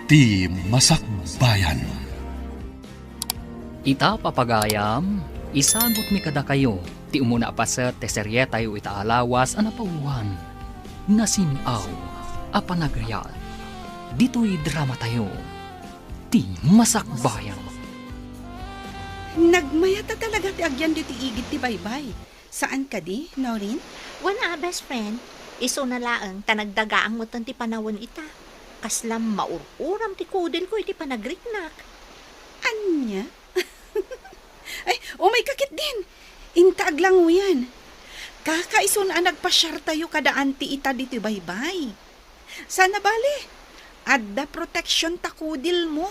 Ti Masakbayan. Ita papagayam, isagot mi kada kayo, ti umuna pa sa teserye tayo itaalawas anapauwan. Nasinaw, apanagayal. Dito'y drama tayo, ti Masakbayan. Nagmayata talaga ti agyan di ti igit ti baybay. Saan ka di, Noreen? Wala, best friend. Iso na laang tanagdagaang mo ti panawon ita. Kaslam maururam ti kudil ko iti panagriknak. Anya? Ay, may kakit din. Intaag lang mo yan. Kakaiso na nagpasyar tayo kada anti ita dito baybay. Sana bali. Adda protection takudil mo.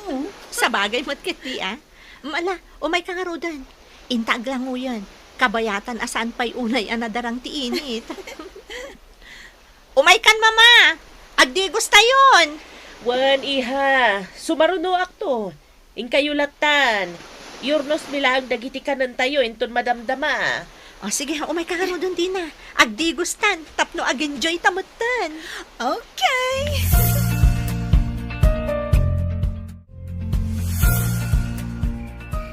Sa bagay mo't kiti, ah. Mala, umay ka nga rodan. Intaag lang mo yan. Kabayatan asaan pa'y unay anadarang ti init. Umay kan, mama. Agdigos tayon. Wan, iha. Sumaruno akto. Inkayulatan. Yurnos milaang dagiti kanan tayo inton madamdama. O sige, umay ka nga rodan din na. Agdigustan. Tapno ag-enjoy tamutan. Okay.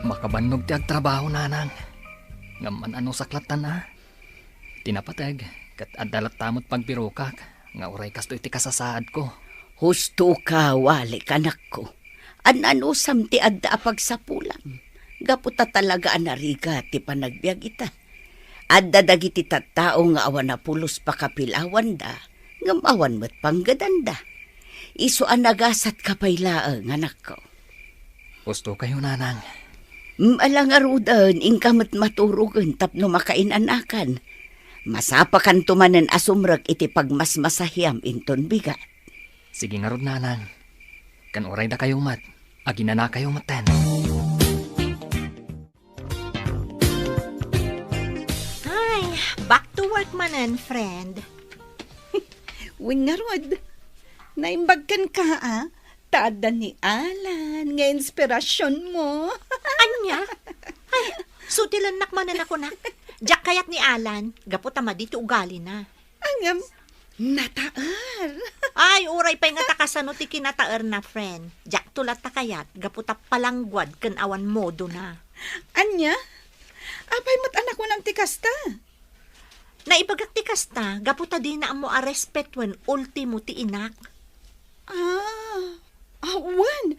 Makabannog ti agtrabaho nanang. Ngaman ano saklatan na. Tinapatag, kat adalat tamot pagpirukak. Nga uray kasto iti kasasaad ko. Husto ka, wali kanak ko. Anusam ti adda pagsapulam. Gaputa talaga anariga ti panagbiag ita. Adda dagiti tattao nga awan na pulos pakapilawan da. Ngamawan mo't panggadanda. Iso anagasat kapaylaang anak ko. Gusto kayo nanang. Alang arudan, ingkamot maturugan tapno makainanakan. Masapakan tumanan asumrag iti pagmasmasahyam inton bigat. Sige nga rod nanang. Kan oray da kayo mat. Agina na kayo maten. Ay, back to work manan, friend. Wing nga rod. Naimbagkan ka, ah. Tada ni Alan, nga inspirasyon mo. Anya? Ay, sutilan nakmanan ako nak. Diyak kayat ni Alan, gaputa dito ugali na. Angam, nataar. Ay, uray pa'y nga takasano ti kinataer na, friend. Diyak tulat ta kayat, gaputa palangguad ken awan modo na. Anya, apay mo't anak mo ng tikasta. Naibagak ti kasta, gaputa di na mo a respetwen ultimo ti inak. Awan,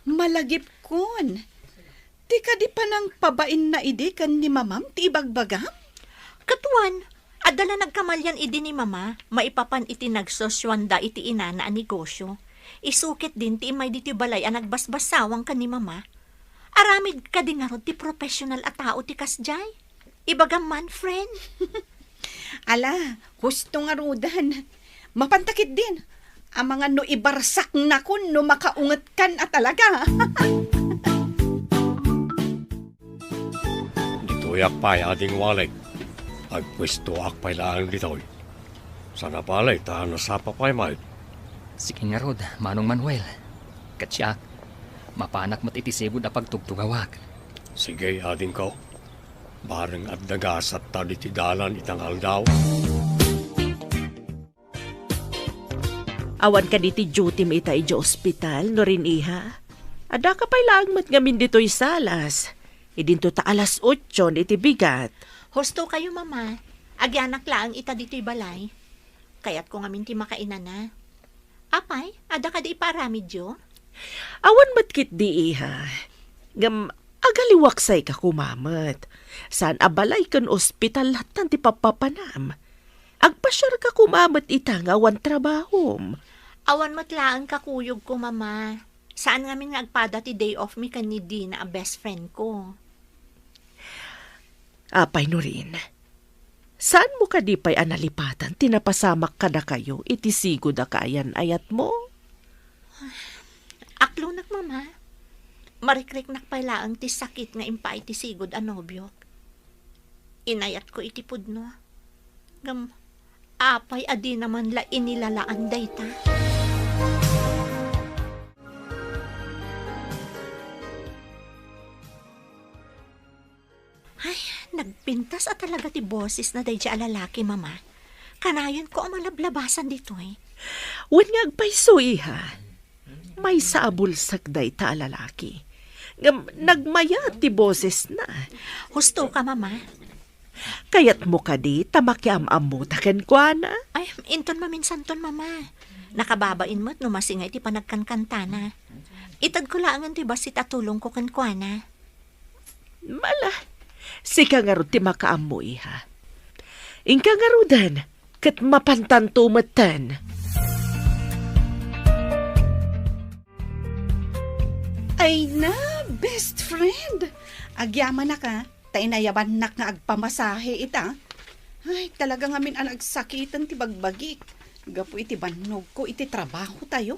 malagip kon. Di ka di pa nang pabain na idi kan ni mamam ti ibagbagam? Katuan, adala nagkamalyan idi ni mama, maipapan iti nagsosyanda iti ina na negosyo. Isukit din ti imay diti balay ang nagbasbasawang ka ni mama. Aramid ka di nga ron ti professional a tao ti kasjay. Ibagam man, friend. Ala, gusto nga rudan. Mapantakit din. Ang mga no ibarsak na kun no makaungat kan at talaga. Dito'y akpay ading walay. Agpwesto akpay lang dito'y. Sana palay tahan na sa papay mahit. Sige nga rod, Manong Manuel. Katsyak, mapanak mo't itisigod na pagtugtugawak. Sige ading ko. Bareng at dagas at taditidalan itang aldaw. Awan ka diti duty mo ita iti ospital, no rin iha. Ada ka pa'y langmat ngamin dito'y salas. Idinto ta alas 8 iti bigat. Husto kayo, mama. Agyanak laang ita dito'y balay. Kaya't ko ngamin ti makainan na. Apay, ada ka di paramidyo? Awan matkit di iha. Ngam, agaliwaksay ka kumamat. Saan abalay kan ospital latan ti papapanam. Agpasyar ka kumamat ita nga awan trabahom. Awan matlaang kakuyog ko, mama. Saan ngamin nga agpada ti day off mi kan ni Dina, a best friend ko? Apay no rin. Saan mo ka di pa'y analipatan tinapasamak ka na kayo iti sigo da kayan ayat mo? Aklo nak, mama. Marikrik nak pa'y laang ti sakit nga impa iti sigod a nobyok. Inayat ko iti pudno. Gam, apay adi naman la inilalaan dayta. Ay, nagpintas at talaga ti boses na day a lalaki, mama. Kanayon ko ang malablabasan dito eh. Wan nga agpayso iha. may sa abulsak day ta lalaki. Ngam nagmaya ti boses na. Husto ka, mama. Kayat mo ka di, tamakiam-am mo taken kwa na. Ay, inton maminsanton, mama. Nakababain mo't numasingay ti panagkankanta na. Itad ko laangan ti basit at tulong ko kankwana. Mala, si kangarod ti makaam mo iha. Inkangarudan, kat mapantantumatan. Ay na, best friend. Agyaman na ka, tainayaban nak nga agpamasahe ita. Ay, talaga ngamin ang agsakitan ti bagbagik. Gapo iti banog ko, iti trabaho tayo.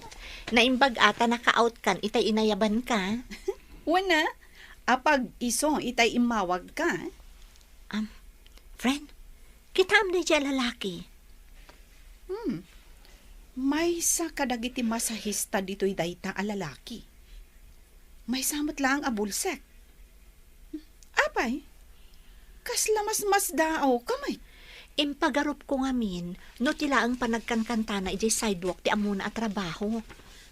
Naimbag ata naka-out kan, itay inayaban ka. Wana, apag iso, itay imawag ka. Friend, kitam na dyan lalaki. May sa kadagiti masahista dito'y dayta a lalaki. May samot lang abulsek. Apay, kaslamas mas dao kamay. Impagarup ko ngamin, no tila ang panagkankanta na ijay sidewalk ti amuna at trabaho.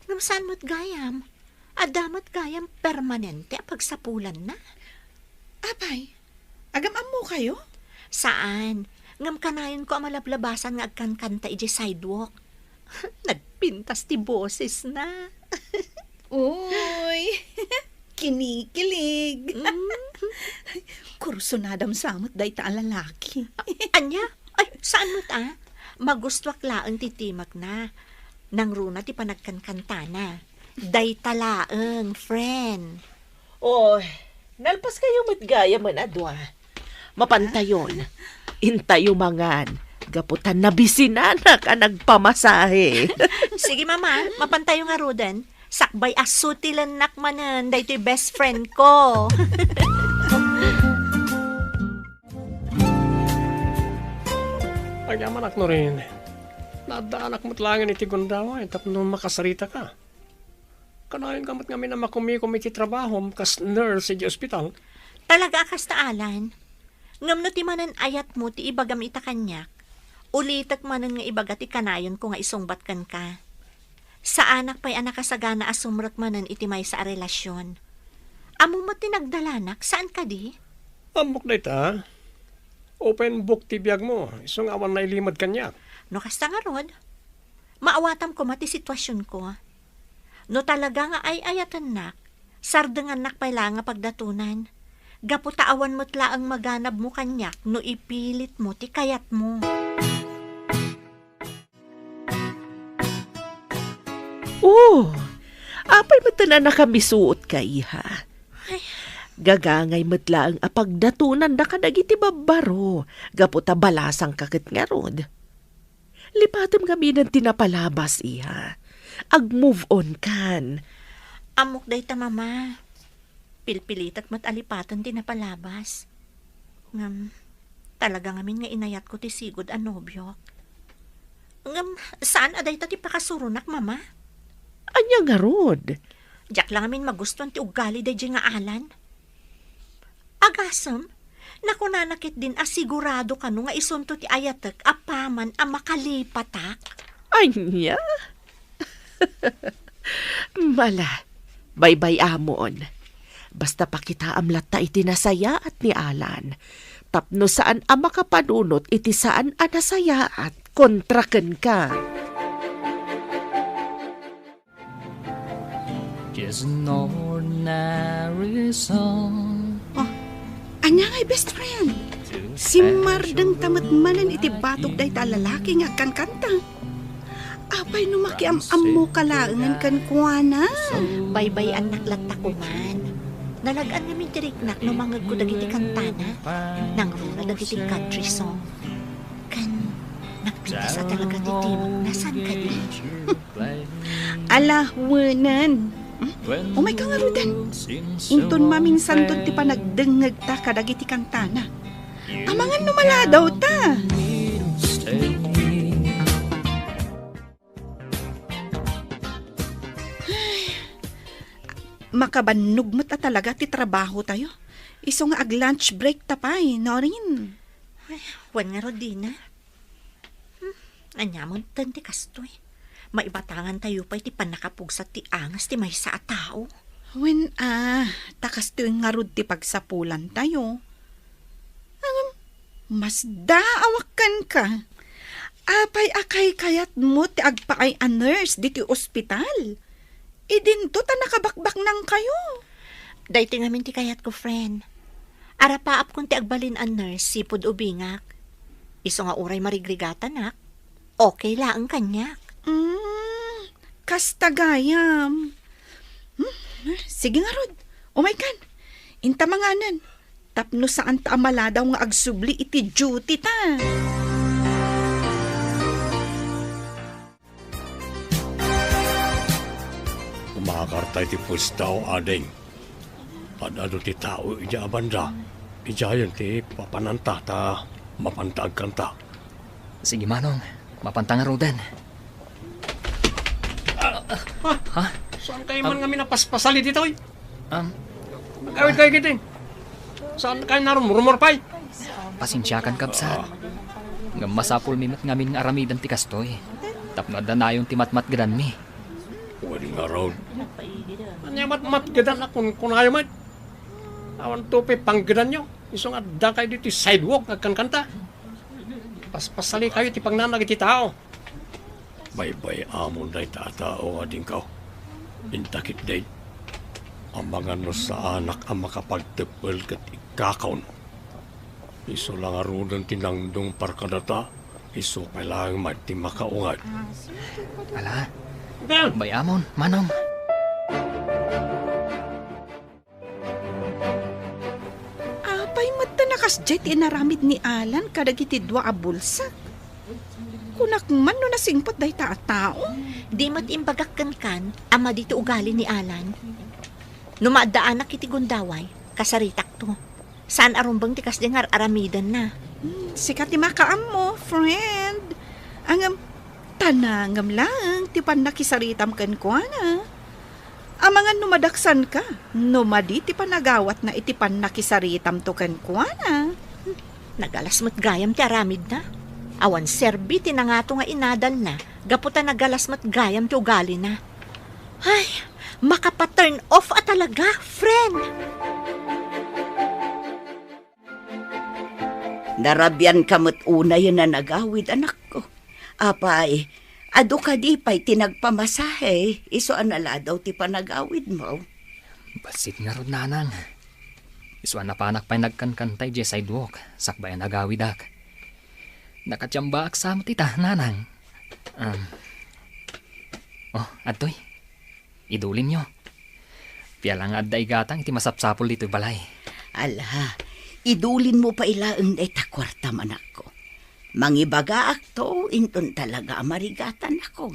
Ngam saan mo't gayam? Adamat gayam permanente pagsapulan na. Apay, agam-am mo kayo? Saan? Ngam kanayon ko ang malablabasan nga agkankanta ijay sidewalk. Nagpintas ti boses na. Uy, kinikilig. Kursunadam samot dayta a lalaki. Anya? Ay, saan mo't Magustwak laang titimag na. Nang runa ti panagkankanta na. Day talaang, friend. Oy, nalpas kayo matgaya man adwa. Mapantayon, intayo mangan. Gaputan na bisinanak ang nagpamasahe. Sige mama, mapantayo nga rodan. Sakbay asutilan nakmanan, day to'y best friend ko. Agyaman ak no rin. Nadaanak mo't langan iti gundawa, tapno makasarita ka. Kanayon kamot ngamin na makumikom iti trabaho, kas nurse iti ospital. Talaga akas taalan. Ngam no ti manan ayat mo ti ibagam ita kanyak. Ulitak manan nga ibagat ti kanayon ko nga isungbat kan ka. Sa anak pa'y anak kasagana asumrak manan iti may sa relasyon. Amo mo tinagdalanak, saan ka di? Amok na ita. Open book ti biyag mo. Isong awan na ilimad kanya. No kasta nga rod, maawatam ko mati sitwasyon ko. No talaga nga ay ayatan nak, sardengan nak pa'y lang nga pagdatunan. Gaputaawan mo't laang maganab mo kanyak no ipilit mo ti kayat mo. Oh, apay matanan na kami suot ka, iha. Gagangay matla ang apagdatunan na kadagiti babaro. Gaputa balasang kakit nga rod. Lipatam kami ng tinapalabas, iha. Ag-move on kan. Amok day ta mama. Pilpilit at matalipatan tinapalabas. Ngam, talaga ngamin nga inayat ko ti sigod a nobyo. Ngam, saan aday ta ti pakasurunak mama? Anya nga rod? Diyak lang amin magustuhan ti ugali day nga alan. Agasam, nakunanakit din asigurado ka no nga isunto ti ayatek apaman a makalipatak. Anya? Mala, baybay amon. Basta pakita amlat ta iti nasaya at ni Alan. Tapno saan ang makapanunot iti saan ang nasaya at kontraken ka. Just an ordinary song. Anya nga'y best friend. Si Mardeng tamatmanan iti batog day ta lalaki nga kankanta. Apay no makiam-am mo kalaangan kan kuana. Baybay ang naklatta ko man. Nalagaan namin diriknak no mangag ko dagiti kantana. Nang runa dagiti country song. Kan, nagpinta sa talaga ti timog. Nasaan ka di? Alawanan. Umay ka nga rudan. Inton maminsan ton ti panagdengeg ta kadagiti kantana. Amangan numala daw ta. Makabannog mo ta talaga ti trabaho tayo. Iso nga ag-lunch break tapay, no rin. Wan nga Rodina. Anyamon tanti kastoy. Maibatangan tayo pa iti panakapugsat ti angas ti may sa tao. When takas to yung ngarud ti pagsapulan tayo. Mas daawakan ka. Apay akay kayat mo ti agpaay a nurse di ti ospital. Idinto ta nakabakbak nang kayo. Dahiti ngamin ti kayat ko, friend. Arapaap kung ti agbalin a nurse, sipod ubingak. Iso nga uray marigrigatan nak. Okay laang kanyak. Kastagayam. Sige nga rod. Umay kan. Inta manganan. Tapno saan ta amala daw nga agsubli iti duty ta. Kumakartay ti pustaw ading. Padado ti tao ija abanda. Ijayan ti papananta ta mapantag kanta. Sige manong, mapantang roden. Ha? Saan kayo man kami napaspasali dito eh? Gawin kayo kitin. Saan kayo narumurumor pa'y? Pasensyakan kabsat. Nga masapul mimat ngamin nga aramidan ti kastoy. Tapno na yung timatmat gadan mi. Pwede nga raw. Anya mat gadan na kung ayaw mat. Awan tupi pang gadan nyo. Iso nga da kayo dito sidewalk nagkankanta. Paspasali kayo ti pangnanag iti tao. Bay-bay amon day tatao ading kao. Intakit day. Ang mga no sa anak ang makapagtepel kat ikakaon. Iso lang arudan tinangdong parkadata. Iso kailangan mati makaungat. Ala, bayamon, manong. Apay mata nakas jet inaramid ni Alan kadagiti dua a bulsak. Kunak man no nasingpot day ta tao. Di mat imbagakkan kan, ama dito ugali ni Alan. Numaadaanak iti gundaway, kasaritak to. Saan arumbang tikas dengar aramidan na. Sikat ti makaam mo, friend. Ang tanangam lang, ti pan nakisaritam kan ko na. Amangan numadaksan ka, numadi ti panagawat na iti pan nakisaritam to kan ko na. Nagalas mo't gayam ti aramid na. Awan serbi ti nangato nga inadal na, gaputa nagalas mo't gayam ti ugali na. Ay, makapa-turn off at talaga, friend. Narabyan kamot una yun na nagawid, anak ko. Apay, ado ka di pa'y tinagpamasahe. Iso anala daw ti panagawid mo. Basit nga rod nanang. Iswa na panak pa'y nagkankantay di sidewalk. Sakbayan agawidak. Nakatyamba aksam tita, nanang. Adtoy. Idulin nyo. Pialang adday gatang iti masapsapol dito balay. Ala, idulin mo pa ilaang day takwarta manak ko. Mangibagaak to, inton talaga amarigatan ako.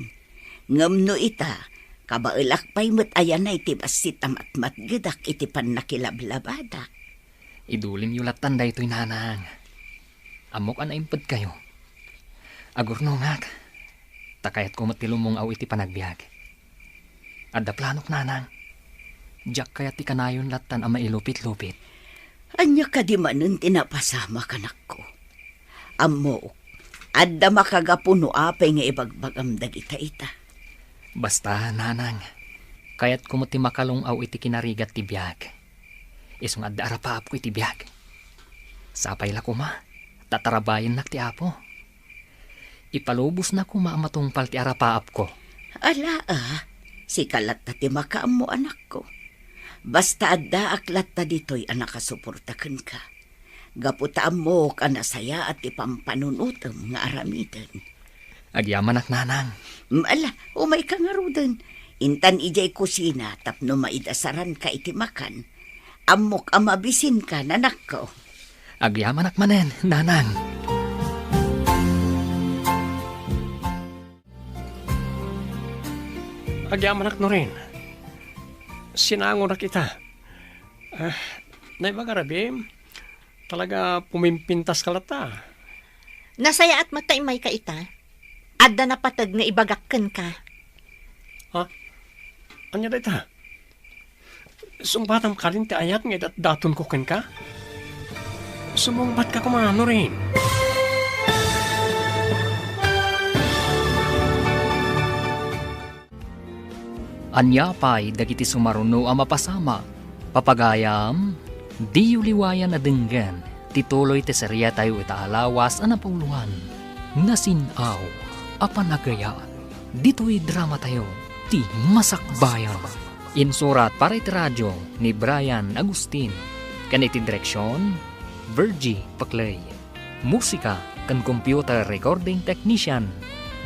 Ngamno ita, kabailak pa'y mat ayan na iti basit amat gedak iti pan nakilablabadak. Idulin nyo latan da ito'y nanang. Amok anaimpad kayo. Agurno ngak. Takayat ko matilumong aw iti panagbiag. Adda planok nanang. Diyak kaya ti kanayon latan ang mailupit-lupit. Anya ka di manun tinapasama kanak ko. Amo, adda makagapuno apay nga ibagbagam dagita-ita. Basta nanang. Kayat ko ti makalong aw iti kinarigat ti biag. Isong adda arapaap ko iti biag. Sapay la kuma. Tatarabayin nak ti apo. Ipalubos na kuma matungpal ti arapaap ko. Ala si kalat na ti makaam mo anak ko. Basta adda aklat ta dito'y anak kasuportakan ka. Gaputaam mo ka nasaya at ipampanunutang nga aramidan. Agyaman ak nanang. Ala, umay ka nga rudan. Intan ijay kusina tapno maidasaran ka iti makan. Amok amabisin ka nanak ko. Agyaman ak manen, nanang. Agyaman ak no rin. Sinangon na kita. Naibagarabim, talaga pumimpintas ka lata. Nasaya at mataimay ka ita. Adda na patag nga ibagakkan ka. Ha? Anya da ita? Sumbatam ka rin ti ayat nga daton ko ken ka? Sumumbat ka kumano rin. Anya pa'y dagiti sumaruno ang mapasama. Papagayam, di uliwayan na denggan, tituloy ti serya tayo itaalawas ang napuluhan. Nasinaw, apanagaya, dito'y drama tayo, ti masakbayan. Insurat para iti radyo ni Brian Agustin. Kaniti direksyon, Virgie Paclay. Musika kan computer recording technician,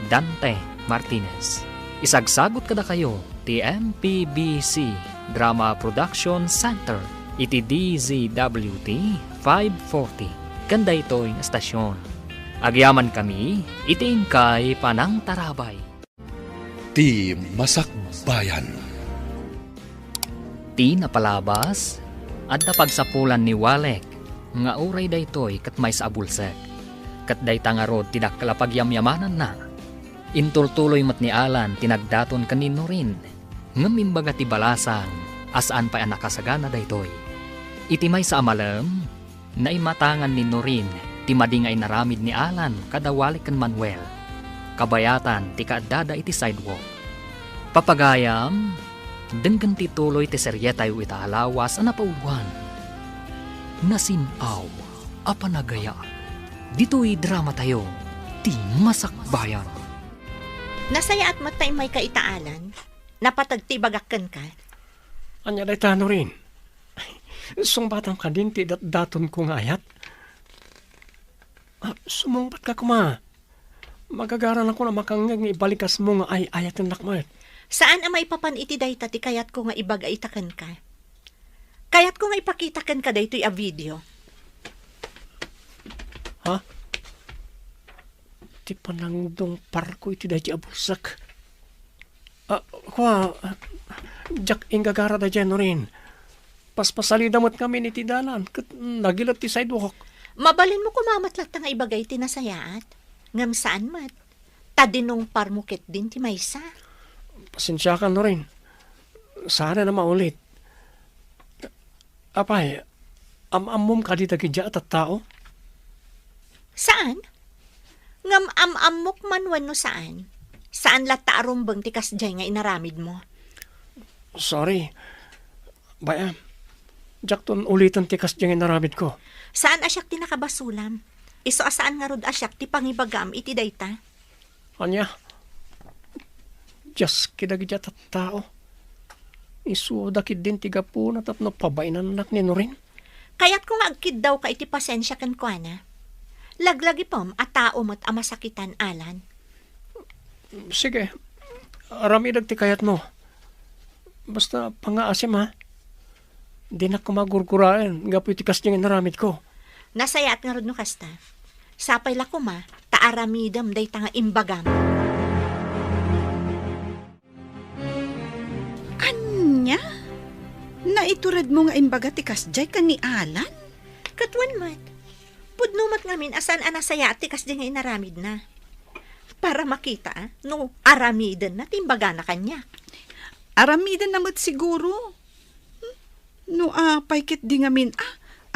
Dante Martinez. Isagsagot kada kayo, ti MPBC Drama Production Center, iti DZWT 540. Kanda ito'y estasyon. Agyaman kami, iti ingkay Panang Tarabay. Ti Masakbayan. Ti napalabas, at napagsapulan ni Walek, nga uray daytoy kat may sa abulsek. Kat dayta nga rod tidak kalapagyamyamanan na. Intultuloy mat ni Alan tinagdaton kanino rin, nga mimbaga ti balasang, asaan pa nakasagana daytoy. Iti may sa amalam, na imatangan ni Norin, ti madingay naramid ni Alan kada Walek kan Manuel. Kabayatan ti kaadada iti sidewalk. Papagayam, denggan ti tuloy ti serye tayo itaalawas ang napauwan. Nasinaw, apanagaya, dito'y drama tayo, ti masakbayan. Nasaya at matay may kaitaalan, napatagtibagakan ka. Anya day tano rin. Sungbatang ka din, ti daton kong ayat. Sumungbat ka kuma. Magagaran ako na makangag nga ibalikas mo nga ay ayat ng nakmat. Saan ang maipapan iti dayta ti kayat ko nga ibaga itakan ka? Kayat ko nga ipakitakan ka daytoy a video. Ha? Ti panangdong parko iti dahi abulsak. Jak inggagara da dyan rin. Paspasali damot kami ni ti dalan. Kat nagilat ti sidewalk. Mabalin mo kumamatlat nga ibagay ti nasayaat. Ngam saan mat? Tadinong parmukit din ti maysa. Pasensya ka no rin. Sana na maulit. Apay, amamom ka di tagidya at tao? Saan? Ngam amamok man wano saan? Saan lata arumbang ti kasjay nga inaramid mo? Sorry. Baya, jakton ulitan ti kasjay nga inaramid ko. Saan asyak ti nakabasulam? Iso asaan nga rod asyak ti pangibagam iti dayta? Anya? Just kidagidya at tao. Isu dakid din tiga po na tapno pabainan anak ni Norin. Kaya't kung agkid daw ka iti pasensya kan kwa na. Laglagi pom at tao mo't amasakitan Alan. Sige, aramidag ti kayat mo. Basta pangaasim ha. Di na kumagurguraan, gapu iti kasding naramid ko. Nasayat nga rod no kasta. Sapay la kuma, taaramidam day tanga imbagam. Anya? Naiturad mo nga imbaga ti kasjay ka ni Alan? Katwan mat. Pudnumat ngamin asan anasayat ti kasdi nga inaramid na. Para makita, no, aramidan na timbaga na kanya. Aramidan namat siguro. No, paikit di ngamin,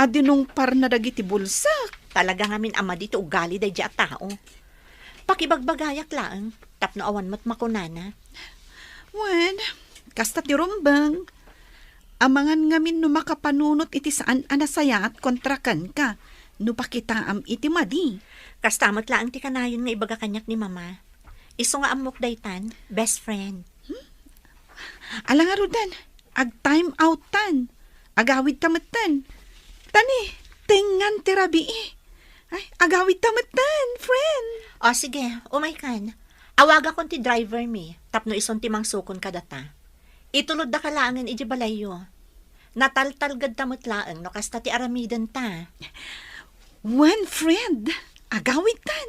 adinong par na dagiti bulsak. Talaga ngamin ama dito ugali day at tao. Pakibagbagayak lang, tapno awan mat makunana. Wen, kasta ti rumbang. Amangan ngamin no makapanunot iti saan anasaya at kontrakan ka. No pakitaam iti madi. Kastamat lang ti kanayon nga ibaga kanyak ni mama. Iso nga amok daytan, best friend. Alang nga rodan, ag time outan. Agawid tamatan. Tani, tengan terabi Ay, agawid tamatan, friend. O sige, umay kan. Awaga kon ti driver mi, tapno ison ti mangsukon kadata. Itulod da kalangan iji balayo. Nataltalgad tamot laang no kasta ti aramidan ta. One friend, agawid tan.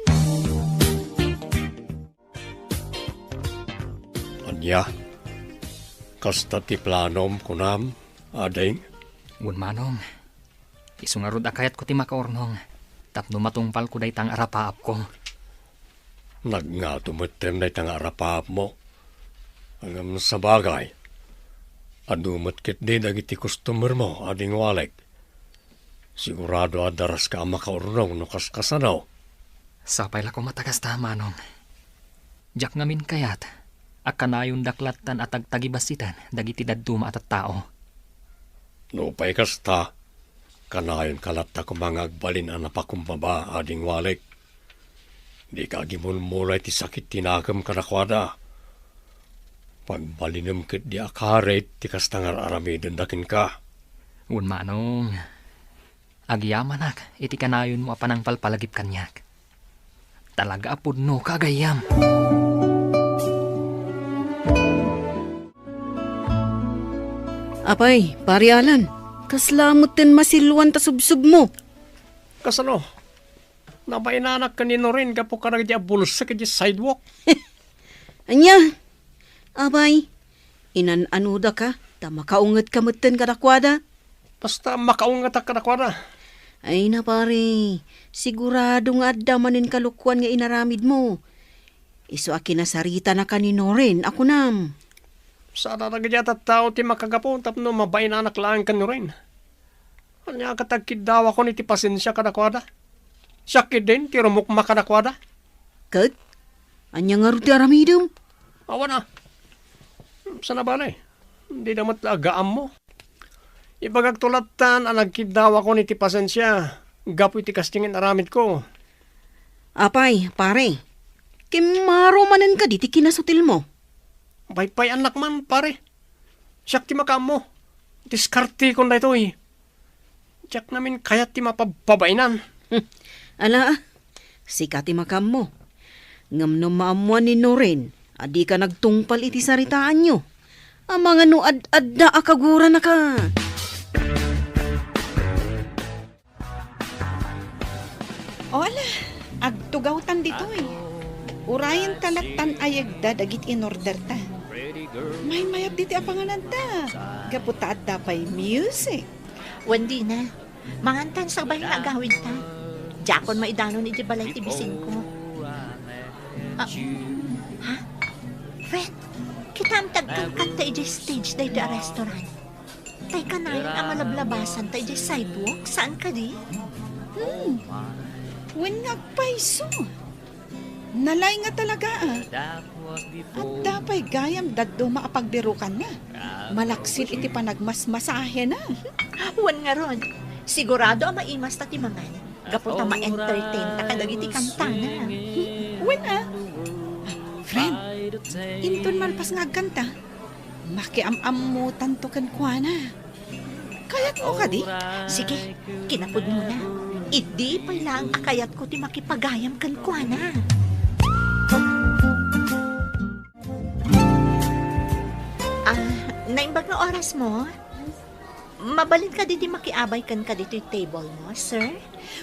Anya, kasta ti planom kunam, ading. Un manong, isungarod akayat ko ti makaornong. Tapno matungpal ko day tang arapaap ko. Nagngatumatem day tang arapaap mo. Hanggang sa bagay. Adumat kit di dagiti customer mo, ading Walek. Sigurado adaras ka makaornong no kaskasanaw. Sapay la ko matagas ta, manong. Jak ngamin kayat. Akanayon daklatan at tagtagibasitan dagiti daduma at tao. No, kasta, kanayon kalata ko mga agbalin ang napakumbaba ading walik. Di ka gimulmulay ti sakit tinagam kanakwada. Pagbalinam kit di akaret ti kastangar aramidin dakin ka. Un manong, agyamanak, iti kanayon mo apanang palpalagip kanyak. Talaga apod no kagayam. Apay, pari Alan, kaslamot din masilwan ta subsub mo. Kasano? Nabainanak ka ni Norin kapo karag di abulsa ka di sidewalk. Anya, apay, inan-anuda ka, ta makaungat kamutin kadakwada. Basta makaungat ka nakwada. Ay na pare, sigurado nga adda manin kalukwan nga inaramid mo. Iso akinasarita na ka ni Norin, ako nam. Sana nagyat at tao ti makagapon tapno mabainanak lang ka Norin. Anya katagkidawa ko ni ti pasensya ka nakwada. Sakit din ti rumukma ka nakwada. Kat, anya nga rin ti aramidom. Awa na. Sana ba na Hindi naman agaam mo. Ibagagtulatan ang nagkidawa ko ni ti pasensya. Gapo iti kastingin aramid ko. Apay, pare, kimaro manan ka di ti kinasutil mo. Paypay anak man, pare. Siyak ti makam mo. Diskarte ko na ito eh. Siyak namin kayat ti mapababainan. Ala, sika ti makam mo. Ngam no maamuan ni Norin, adi ka nagtungpal iti saritaan nyo. Ang mga no ad-adda akagura na ka. O ala, agtugawtan dito eh. Urayan talaktan ayagda dagit in order ta. May mayap diti apanganan ta. Gaputa at dapay music. Wendi na. Mangantan sa bahay na agawin ta. Jakon maidanon iti balay ti bising ko. Ha? Friend, kita am tagkangkat ta iti stage da iti restaurant. Tay kanayon ang malablabasan ta iti sidewalk. Saan ka di? When nga paiso. Nalay nga talaga ah. At dapay gayam daddo maapagbirukan na. Malaksit iti panagmasmasahe na. Wan nga ron. Sigurado ang maimas ta timangan. Gapo ta ma-entertain ta kadag iti kanta na. When ah. Friend, inton malpas nga agkanta. Makiam-am mo tanto kan kuana. Kayat mo ka di? Sige, kinapod mo na. Idi pa lang akayat ko ti makipagayam kan kuana. Naimbag na oras mo? Mabalin ka diti makiabay kan ka dito yung table mo, sir?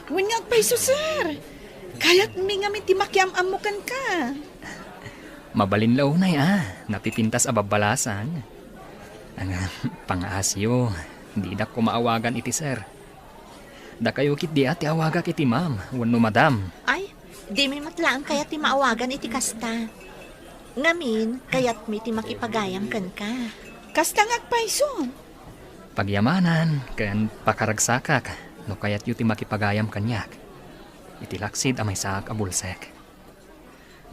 When nga paiso, sir. Kayat mi nga ti makiam-amukan ka. Mabalinlaw na napipintas ababalasan. Ang pang-asyo, hindi na ko maawagan iti sir. Da kayo kit di ati awagak iti ma'am, wano madam. Ay, di mi matlaan kaya ti maawagan iti kasta. Ngamin, kayat mi ti makipagayam kan ka. Kasta nga paiso. Pagyamanan, kan pakaragsakak, no kayat yu ti makipagayam kanyak. Iti laksid amay sak abulsek.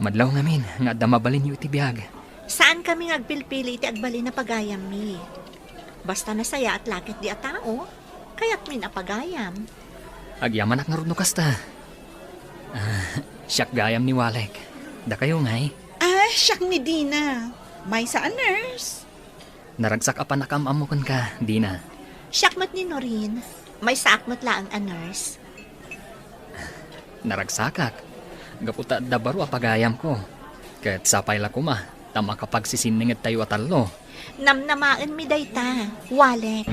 Madlaw ngamin, nga damabalin yu iti biyag. Saan kami ngagpilpili iti agbali na pagayam mi? Basta nasaya at lakit di a tao, kayat min apagayam. Agyamanak nga ron no kasta. Siyak gayam ni Walek. Da kayo ngay. Siyak ni Dina. May sa nurse. Naragsak apan nakamamukan ka, Dina. Siyakmat ni Norin. May saakmat laang a nurse. Naragsakak. Gaputa dabaro apagayam ko. Kat sapay la kuma, tama kapag sisiningit tayo atalo. Namnamaan mi dayta, Walek.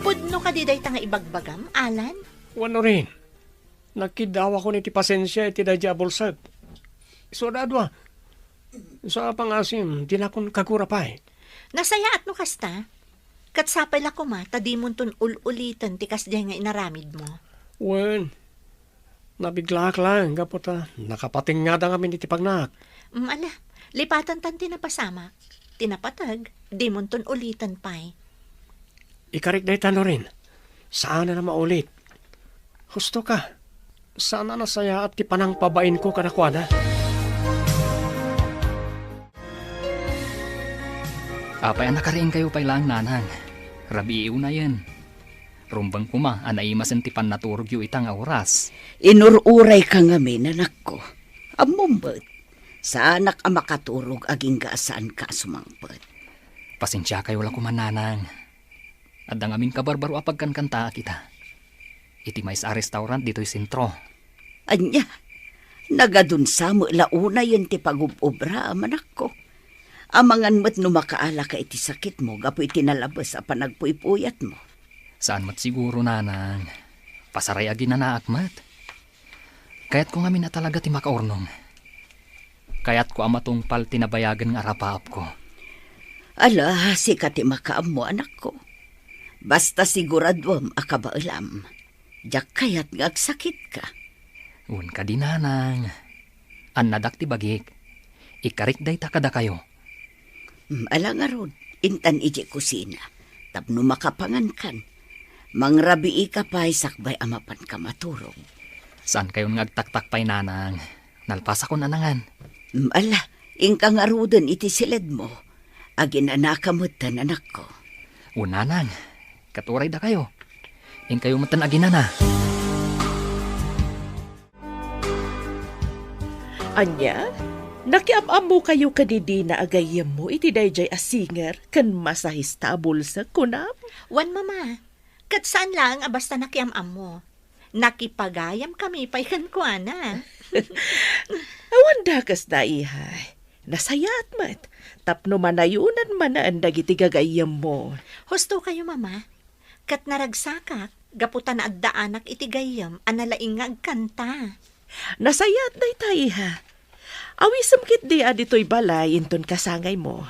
Pudno ka di dayta nga ibagbagam, Alan? Wano rin. Nakidawa ko ni ti pasensya iti dadya bulsag. So dadwa. Sa pangasim, di na akong kagura pa eh. Nasayaat no kasta? Kat sapay la kuma, tadi mo ton ul-ulitan ti kasday nga inaramid mo. Wen, nabiglak lang, gapota. Nakapating nga da kami ni ti pagnak. Ala, lipatan tan tinapasama. Tinapatag, di mo ton ulitan pa eh. Ikarik na itano rin. Saan na maulit? Husto ka. Sana nasaya at ti panang pabain ko kadakwana. Apay nakariing kayo pa lang nanang. Rabiiw na yan. Rumbang kuma, anaimasan ti pan naturog yu itang oras. Inururay ka ngamin, anak ko. Amumbet. Sa anak ang makaturog aging gaasaan ka sumangpet. Pasensya kayo lang kumananang. At ang amin kabarbaro apag kanta kita. Iti may sa restaurant dito'y sentro. Anya, nagadun sa mo launa yun ti pag-ubra, anak ko. Amangan mo't numakaala ka iti sakit mo, gapo iti nalabas a panagpuypuyat mo. Saan mat siguro nanang? Pasaray agi na naakmat. Kaya't ko ngamin na talaga ti makaurnong. Kaya't ko amatong pal tinabayagan ng arapaap ko. Ala, sika ti makaam mo, anak ko. Basta siguradwam akabaalam. Diyak kaya't ngagsakit ka. Un ka din nanang. Anadak ti bagik. Ikarik day takada kayo. Ala nga rod, intan iji kusina. Tapno makapangan kan. Mangrabii ka pa'y sakbay amapan ka maturog. Saan kayon ngagtaktak pa'y nanang? Nalpasa ko nanangan. Ala, ingka nga rodon iti silid mo. Agin anakamutan, anak ko. Nanang, katuray da kayo. In kayo matan agin na. Anya, nakiamam mo kayo kadidi na agayam mo iti dayjay a singer kan masahista bulsa kunam. Wan mama, kat saan lang basta nakiamam mo. Nakipagayam kami pa ikan ko ana. Awan dakas na ihay. Nasayat mat. Tapno manayunan man na andag iti gagayam mo. Husto kayo mama. Kat naragsakak, gaputan na addaanak iti gayam analaing nga agkanta. Nasayat na itay ha. Awisam kit di adito'y balay inton kasangay mo.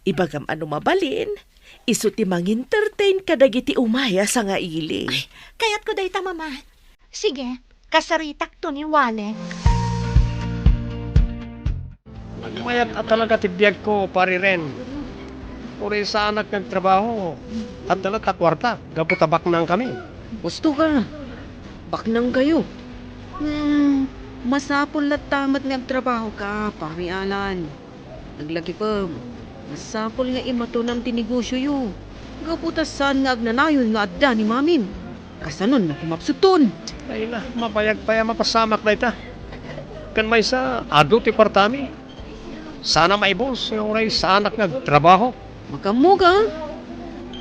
Ibagam ano mabalin, iso ti mang-entertain kadagiti umaya sa nga ili. Ay, kaya't ko dayta mama. Sige, kasaritak to ni Walek. Mayat at talaga tibiyag ko, pari ren. Uri sa anak nagtrabaho. At talaga kwarta, gaputabak nang kami. Gusto ka. Baknang kayo. Masapol na tamat nagtrabaho ka, pari Alan. Naglagi pa. Masapol nga imato ng tinegosyo yu. Gaputasan nga agnanayon nga adda ni mamin. Kasanon na kumapsuton. Ay na, mapayag pa yan mapasamak na ita. Kan may sa ado ti partami. Sana maibos yung oray sa anak nagtrabaho. Makamuga.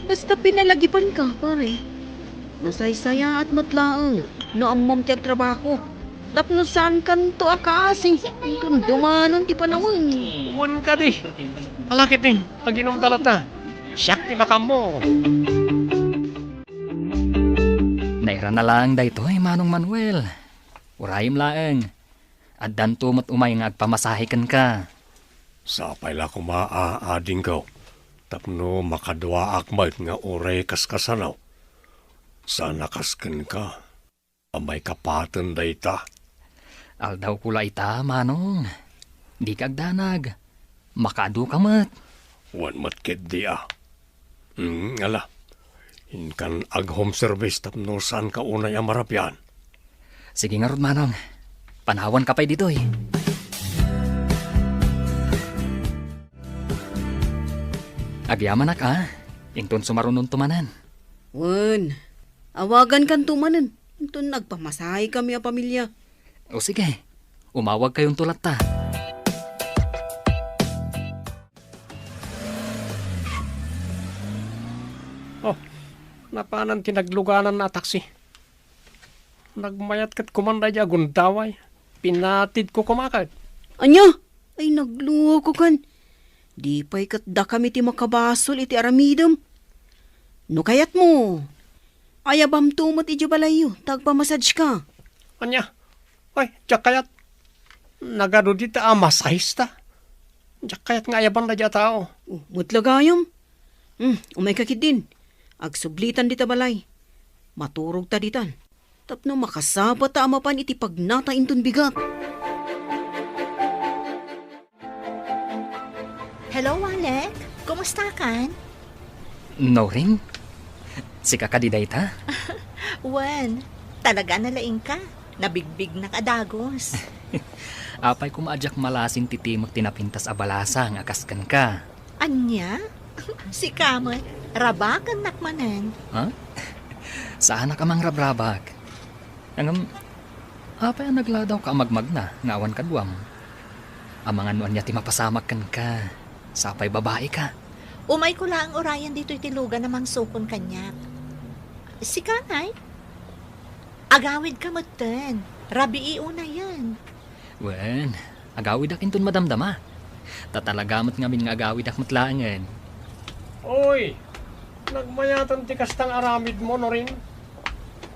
Basta pinalagipan ka, pare. Nasaysaya at matlaang. No ang mom ti trabaho. Tapno saan kan to akasing. Dumanon ti panawin. Uwan ka di. Malakit din, paginom talata. Siyak ti makam mo. Naira na lang daytoy Manong Manuel. Urayim laeng. At danto mat umay nga agpamasahikan ka. Sapay la kumaaading ko. Tapno makadwa akmayt nga oray kaskasanaw. Sana kasken ka. Amay kapatan da ita. Aldaw kula ita, Manong. Di kagdanag. Makadu ka mat. Wan matkit di ala. Inkan ag home service tapno saan ka unay amarapyan. Sige nga rod, Manong. Panawan ka pa'y ditoy. Agyaman na ka. Ington sumarunon tumanan. Wan. Awagan kan tumanan. Ito nagpamasahe kami a pamilya. O sige, umawag kayong tulat ta. Oh, napanan tinagluganan na taksi. Nagmayat kat kumanday di agundaway. Pinatid ko kumakad. Anya? Ay nagluwa ko kan. Di pa'y katda kami ti makabasol iti aramidam. No kayat mo. Ayabam tumot iti balayo. Tagpamassage ka. Anya? Ay, diyak kayat. Nagado dita masahista. Diyak kayat nga ayaban na diya tao. Mutlagayom. Umay kakit din. Agsublitan dita balay. Maturog ta ditan. Tapno makasaba ta amapan iti pagnata intun bigat. Hello, Walek. Kumusta kan? No ring? Si kakadiday ta? Wan, talaga nalaing ka. Nabigbig na kadagos. Apay kumaadyak malasin titimag tinapintas abalasang akaskan ka. Anya? Si Kamat, rabakan nakmanan. Ha? Saan ka mang rabrabag? Angam, apay ang nagladaw ka magmag na, ngawan kadwam. Amang anuan niya ti mapasamak kan ka. Sapay babae ka. Umay ko lang orayan dito itilugan namang sukon kanyak. Si Kanay? Agawid ka matan. Rabi iuna yan. Wen, agawid akin tun madamdama. Tatalagamat ngamin nga agawid ak matlaangan. Oy, nagmayatan ti kastang aramid mo, no rin?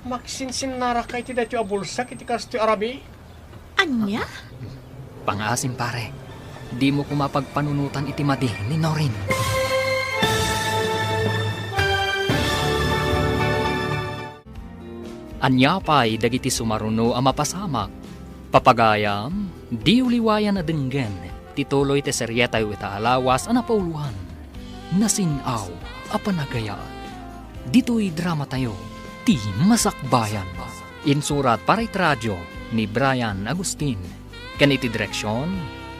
Maksinsin narakay ti dati abulsak iti kasto arabi? Anya? Pangasim pare, di mo kumapagpanunutan iti madi ni Norin. Anyapay dagiti sumaruno ang mapasamak. Papagayam, di uliwayan na denggen, tituloy te seryetay ita alawas ang napauluhan. Nasinaw, apanagaya. Dito'y drama tayo, ti masakbayan. Insurat para radyo ni Brian Agustin. Kan iti direksyon,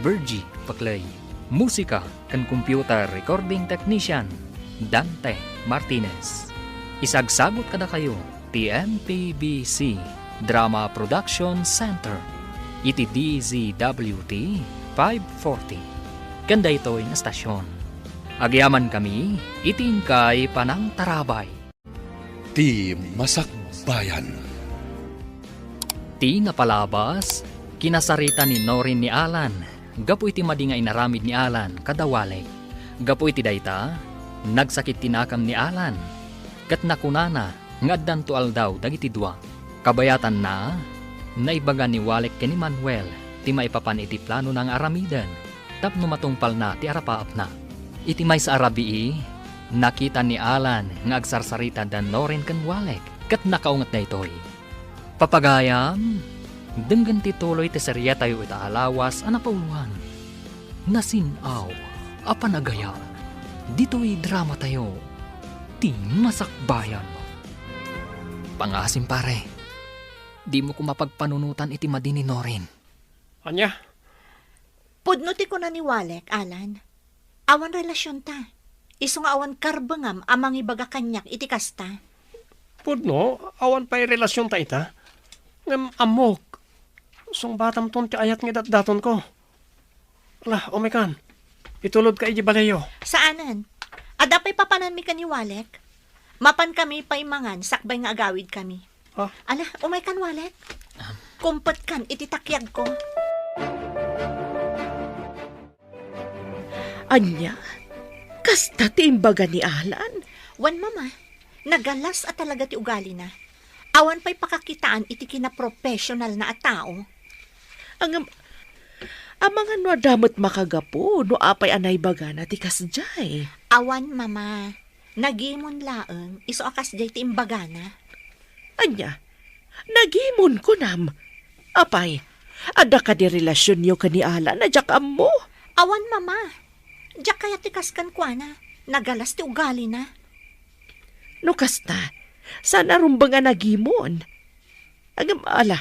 Virgie Paclay. Musika kan computer recording technician, Dante Martinez. Isagsagot kada kayo, TMPBC Drama Production Center. Iti DZWT 540. Kanda ito'y na stasyon. Agyaman kami, itingkay panang tarabay. Ti Masakbayan. Ti napalabas, kinasarita ni Norin ni Alan. Gapo iti madi nga inaramid ni Alan kadawalek. Gapo iti dayta, nagsakit tinakam ni Alan. Kat nakunana, ngaddan to aldaw dagiti dua. Kabayatan na, naibaga ni Walek ken ni Manuel, ti maipapan iti plano ng aramidan. Tapno matungpal na ti arapaap na. Iti may sa arabii, nakita ni Alan nga agsarsarita dan Norin ken Walek, kat nakaungat na ito'y. Papagayam, denggan tituloy ti serya tayo ita alawas ang napauluhan. Nasinaw, apanagaya. Dito'y drama tayo, ti masakbayan. Pangasim pare, di mo ko mapagpanunutan iti madini Norin. Anya? Pudnuti ko na ni Walek, Alan. Awan relasyon ta. Iso nga awan karbangam amang ibaga kanyak iti kasta. Pudno, awan pa'y relasyon ta ita. Ngam amok. Song batam ton ti ayat nga daton ko. Lah, omekan. Itulod ka iji balayo. Saanan? Adapay papanan mi ka ni Walek? Mapan kami paimangan, sakbay nga agawid kami. Ah? Ala, umay kan Walek? Kumpet kan, ititakyag ko. Anya, kasta ti imbaga ni Alan. Wan mama, nagalas at talaga ti ugali na. Awan pa'y pakakitaan iti kina-professional na at tao. Ang mga no damot makagapo, no apay anay baga na ti kasjay. Awan mama, nagimon laeng, iso akas jay ti imbaga na. Anya, nagimon ko nam. Apay, ada ka di relasyon niyo ka ni Alan na jak mo. Awan mama, diyak kaya tikas kan kwa na, nagalas ti ugali na. No kasta, sana rumbang nga nagimon. Agam ala,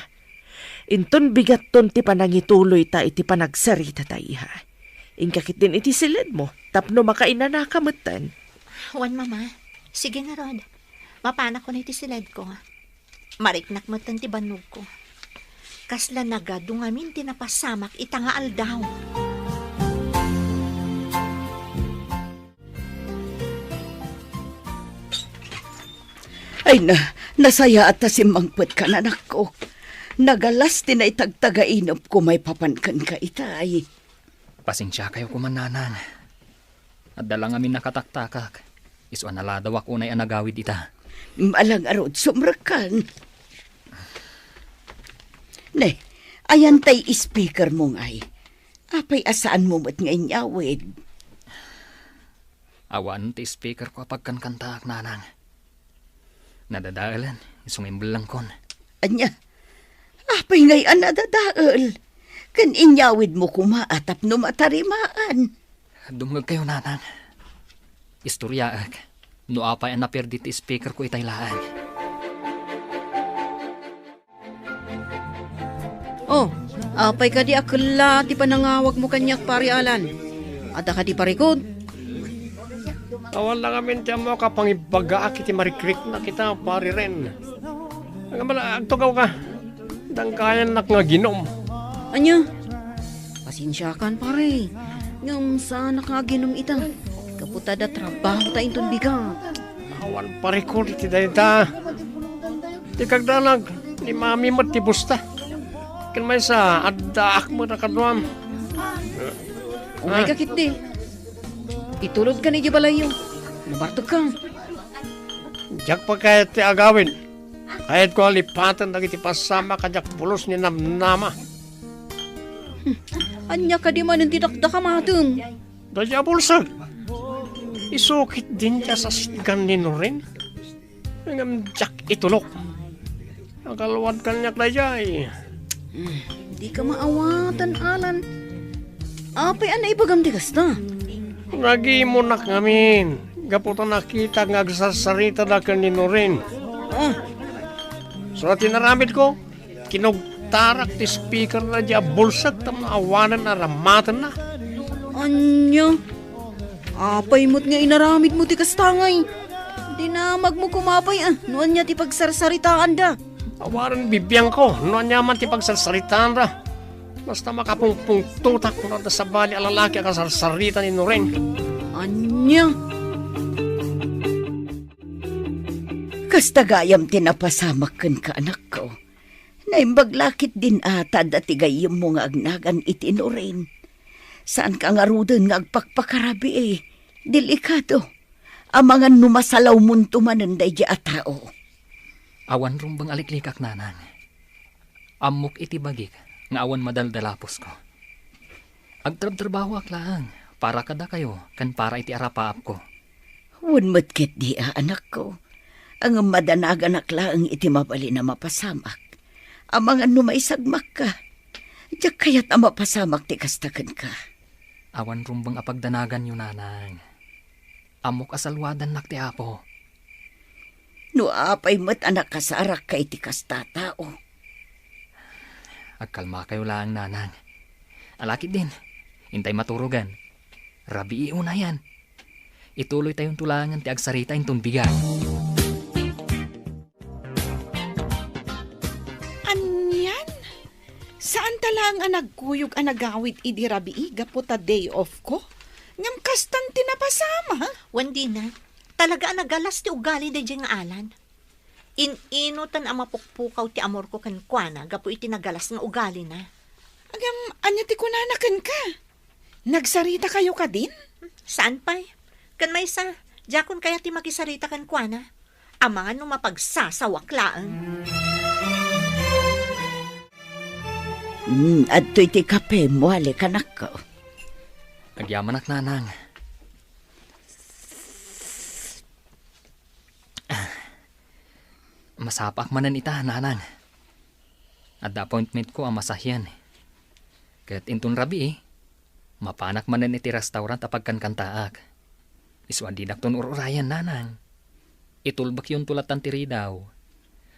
inton bigat ton ti panangituloy ta iti panagsarita ta iha. Inkakit din iti silid mo, tapno makaina na kamutan. Wan mama, sige nga Rod, mapana ko na iti silid ko. Mariknak mo ti banog ko. Kasla nagadungamin tinapasamak itanga aldaw. Ay nasaya at tasimangput ka na nako. Nagalas tinay tagtagainop ko may papankan ka itay. Pasensya kayo kumananan. At dalang amin nakataktakak. Iso analadaw ako na'y anagawid ita. Malang arod sumrakan. Ne, ayan tay speaker mong ay. Apay asaan mo mat ngay nyawid. Awan ti speaker ko pagkankantaak nanang. Nadadaalan, isumimbelang kon. Anya, apay ngay nadadaal. Kan inyawid mo kumaatap no matarimaan. Dumagag kayo nanang. Istoryaak, no apay ang naperdi ti speaker ko itaylaan. Oh, apay ka di akala ti panangawag mo kanyak pari Alan. Ada ka di parikod. Awan lang amin tiyan mo kapangibaga kiti marikrik na kita pari ren. Ang mala, agtugaw ka. Dangkayan nak nga ginom. Anya? Pasensyakan pare. Ngam sa nakaginom ita. Kaputada trabaho ta inton bigat. Awan parikod iti dayta. Ti kagdanag ni mami mo ti busta. Kan may sa addaak mo na kaduam. Umay kakit di. Itulod ka ni Jibalayo. Nabartog ka. Jak pa kahit ti agawin. Kahit ko alipatan dagiti pasama kajak pulos ni namnama. Anya ka di man ang tidakda ka matung. Dadya bulsag. Isukit din siya sa sitgan ni Norin. Ngam jak itulok. Ang kalawad kanyak dadya eh. Di ka maawatan, Alan. Apay anay ibagam di kasta. Nagi mo na kamin. Gaputo nakita nga agsasarita na ka ni Norin. So tinaramid ko, kinugtarak ti speaker na diya bulsag tam awanan na ramatan na. Anya? Apay mo't nga inaramid mo ti kastangay. Dinamag mo kumapay Noon niya ti pagsarsaritaan da. Awaran bibiyang ko, noon yaman ti pagsasaritaan ra. Basta makapungpung tutak mo na sa bali alalaki ang kasarsarita ni Noren. Anya? Kastagayam tinapasamak kan ka anak ko. Naimbaglakit din ata dati gayam mo nga agnagan itinurin. Saan ka nga rudin nga agpakpakarabi Delikado. Amangan numasalaw munto mananday di atao. Awan rumbang aliklikak nanang. Amok iti bagik nga awan madaldalapos ko. Agtrab-trabaho lang para kada kayo kan para iti arapaap ko. Wun matkit di anak ko. Ang madanagan akla ang iti mabali na mapasamak. Amangan numaisagmak ka. Diyak kaya't ang mapasamak ti kastakan ka. Awan rumbang apagdanagan yun nanang. Amok asalwadan nak ti apo. No apay mo't anak kasarak kay ti kastatao. Agkalma kayo lang nanang. Alakit din. Intay maturugan. Rabi iuna yan. Ituloy tayong tulangan ti agsarita intong bigan. Anyan? Saan talang ang nagkuyog ang nagawid idi rabii gaputa day off ko? Ngam kastan tinapasama. Wandi na, talaga ang nagalas ti ugali da dyan nga Alan. Inutan ang mapukpukaw ti amor ko kan kuana, gapo iti nagalas nga ugali na. Agam, anya ti kunanakan ka? Nagsarita kayo ka din? Saan pa'y? Kan may sa, jakon kaya ti makisarita kan kuana. Amangan nung mapagsasawaklaan. At to'y ti kape mo, alikanak ko. Agyaman ak nanang. Masapak manan ita, nanang. At appointment ko ang masahyan. Kahit intun rabi mapanak manan iti restaurant apag kankantaak. Iswan dinak ton ururayan, nanang. Itulbak yun tulatan tiri daw.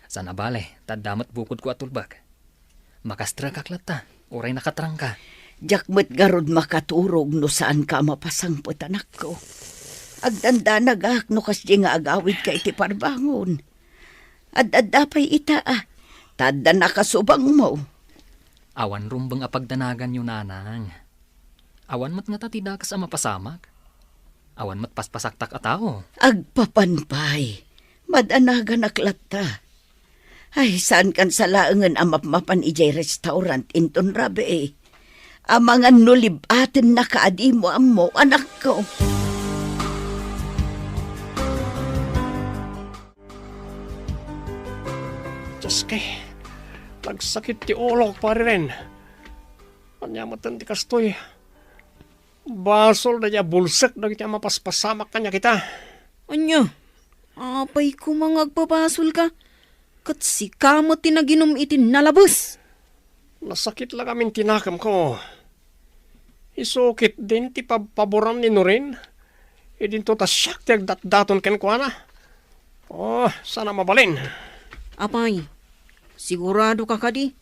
Sana bale, tadamat bukod ko at tulbak. Makastra kaklata, uray nakatrang ka. Jakmet garod makaturog no saan ka mapasangpot anak ko. Agdanda nagak no kasdi nga agawid ka iti parbangon. Ad-adapay ita Tadda nakasubang mo. Awan rumbang apagdanagan yun, nanang. Awan mat nga tatida ka sa mapasamak. Awan mat paspasaktak ataw. Agpapanpay. Madanagan aklata. Ay, saan kan sa laangan amapmapan ijay restaurant inton rabi Amangan nulib atin na kaadi mo amo, anak ko. Diyos kay, nagsakit ti ulok pari rin. Anyamatan ti kastoy. Basol na niya bulsak na kita mapaspasamak kanya kita. Anya? Apay ko mangagpapasol ka. Kat si kamot tinaginom itin nalabos. Nasakit lang kaming tinakam ko. Isukit din ti paboram ni Norin. Idin to ta siyak ti agdat-daton ken ko na. Oh, sana mabalin. Apay, sigurado ka kadi?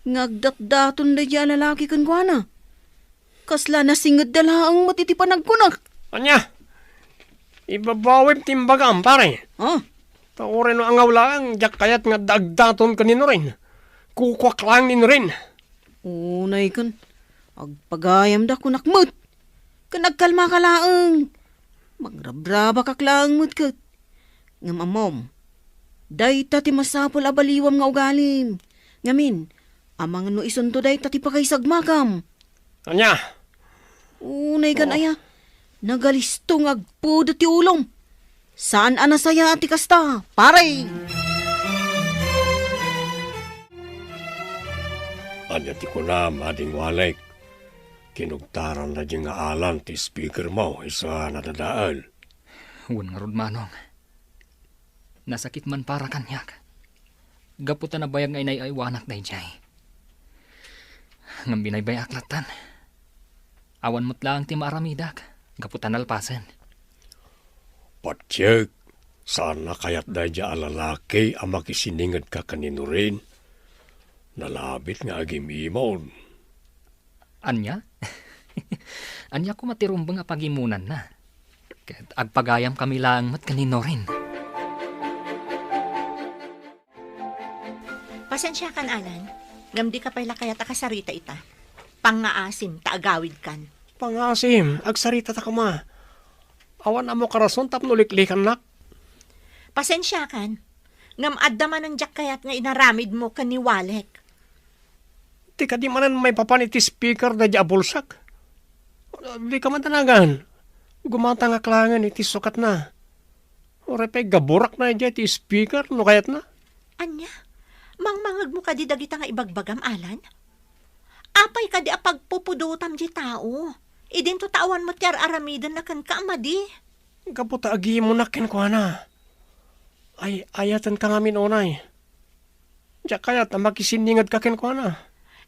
Ngagdat-daton da dyan lalaki kan kwa na. Kasla na singad dala ang matitipanag ko na. Anya, ibabawim timbagaan pare. Ah, Taorin no ang awlaan, jak kayat nga dagdaton kanino rin. Kukwak lang nino rin. unay kan. Agpagayam da ko nakmut. Kanagkalma ka laang. Magrabraba ka lang mut kat. Nga mamom. Day tati masapol abaliwam nga ugalim. Ngamin, amang no isunto day tati pa kay sagmakam. Anya, Unay kan aya. Nagalistong agpudo ti ulom. Saan anasaya ati kasta? Pare! anya ti ko na mading walek. Kinugtaran na dyan nga alan ti speaker mo isa nadadaal. Huwag nga rod manong. Nasakit man para kanyak. Gaputan na bayag nga inay ay wanak na ijay. Ngam binaybay aklatan. Awan mo't lang ti maaramidak. Gaputan alpasan. Patyek, saan na kayat da dya alalaki ang makisiningad ka kanino rin? Nalabit nga agimimon. Anya? Anya ko matirumbang nga pagimunan na. Ket agpagayam kami lang mat kanino rin. Pasensya kan, Alan. Ngam di ka pala kaya takasarita ita. Pangaasim, taagawid kan. Pangasim, agsarita ta ka ma. Awan amo karason tapno liklikan nak. Pasensya kan. Ngam adda man ang jak kayat nga inaramid mo kan ni Walek. Di ka di manan may papaniti speaker da dya bulsak. Di ka man tanagan. Gumata nga klangan iti sukat na. O repay gaburak na dya iti speaker no kayat na. Anya, mangmangag mo ka di dagita nga ibagbagam, Alan? Apay ka di apagpupudutam di tao. Idin to tawan mo tiyar aramidan na kan kaamadi. Kaputa agi mo nakin ko na. Ay, ayatan ka ngamin onay. Diya kayat ang makisiningad ka ken ko na.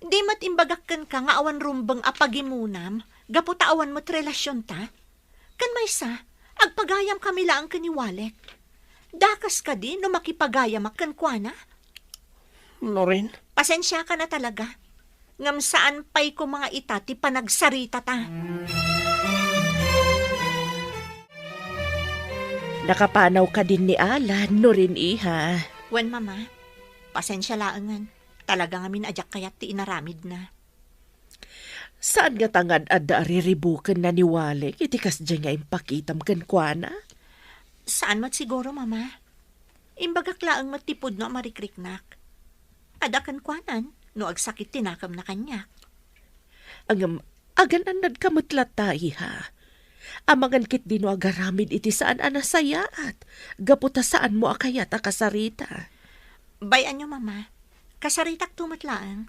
Di mat imbagakkan ka nga awan rumbang apagimunam, gaputa awan mo't relasyon ta. Kan maysa, agpagayam kami lang kaniwalek. Dakas ka di no makipagayam akan kwa na. No rin? Pasensya ka na talaga. Ngam saan pa'y ko mga itati panagsarita ta. Nakapanaw ka din ni Alan, no rin iha. Wen, mama, pasensya laangan. Talaga ngamin ajak kayat ti inaramid na. Saan nga tangad adda ariribukan na ni Walek, itikas dyan nga impakitam kan kwa na? Saan mat siguro, mama? Imbagak laang matipod no marikriknak. Adakan kwanan, no agsakit tinakam na kanya. Ang agan anad kamutlat tayo ha. Amangan kit di no agaramid iti saan anasayaat. Gaputa saan mo akayat akasarita. Bayan nyo, mama. Kasaritak tumatlaang.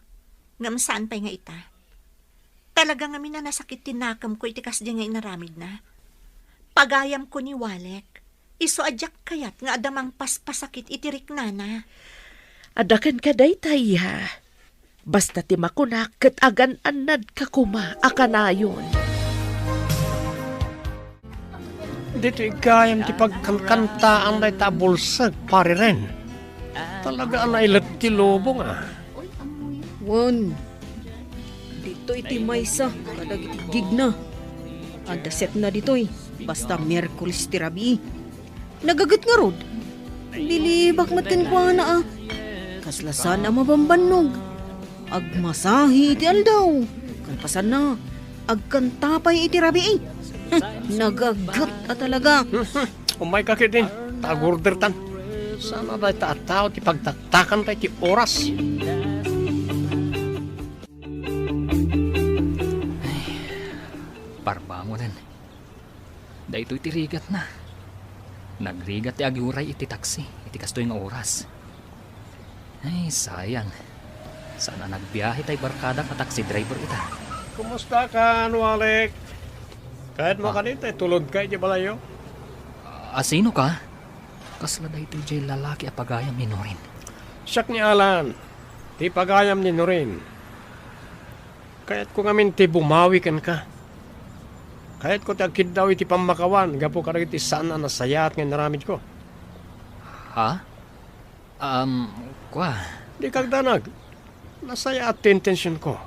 Ngam saan pa'y nga ita. Talaga nga na nasakit tinakam ko itikas di nga inaramid na. Pagayam ko ni Walek. Iso adyak kayat nga adamang paspasakit itirik na. Adakan ka day tayo ha. Basta ti makunak kat agan anad ka kuma akanayon. Dito igayam ti pagkankantaan na itabulsag pare rin. Talaga ang nailat ti lobo nga. Wan. Dito iti maysa. Kadag iti gig na. Ada set na dito'y. Basta Merkulis ti Rabi. Nagagat nga rod. Lilibak matkan kwa na ah. Kaslasan na mabambanog. Agmasahi iti aldaw. Kalpasan na. Agkantapay iti Rabi eh. Nagagat at talaga. Umay ka din. Tagorder tan. Sana na taataw ti pagtaktakan tayo ti oras. Parba mo rin. Dahito iti rigat na. Nagrigat ti agiuray iti taksi. Iti kasto yung oras. Ay, sayang. Sana nagbiyahe tayo barkada ka taxi driver ita. Kumusta ka, Walek? Kahit mo kanita, tulod ka iti balayo. Sino ka? Kasla dahito jay lalaki a pagayam ni Norin. Siyak ni Alan. Ti pagayam ni Norin. Kahit ko ngamin ti bumawi kan ka. Kahit ko ti agkid daw iti pamakawan. Gapo ka rin iti saan na nasayat nga naramid ko. Ha? Kwa? Di kagdanag. Nasaya at intensyon ko.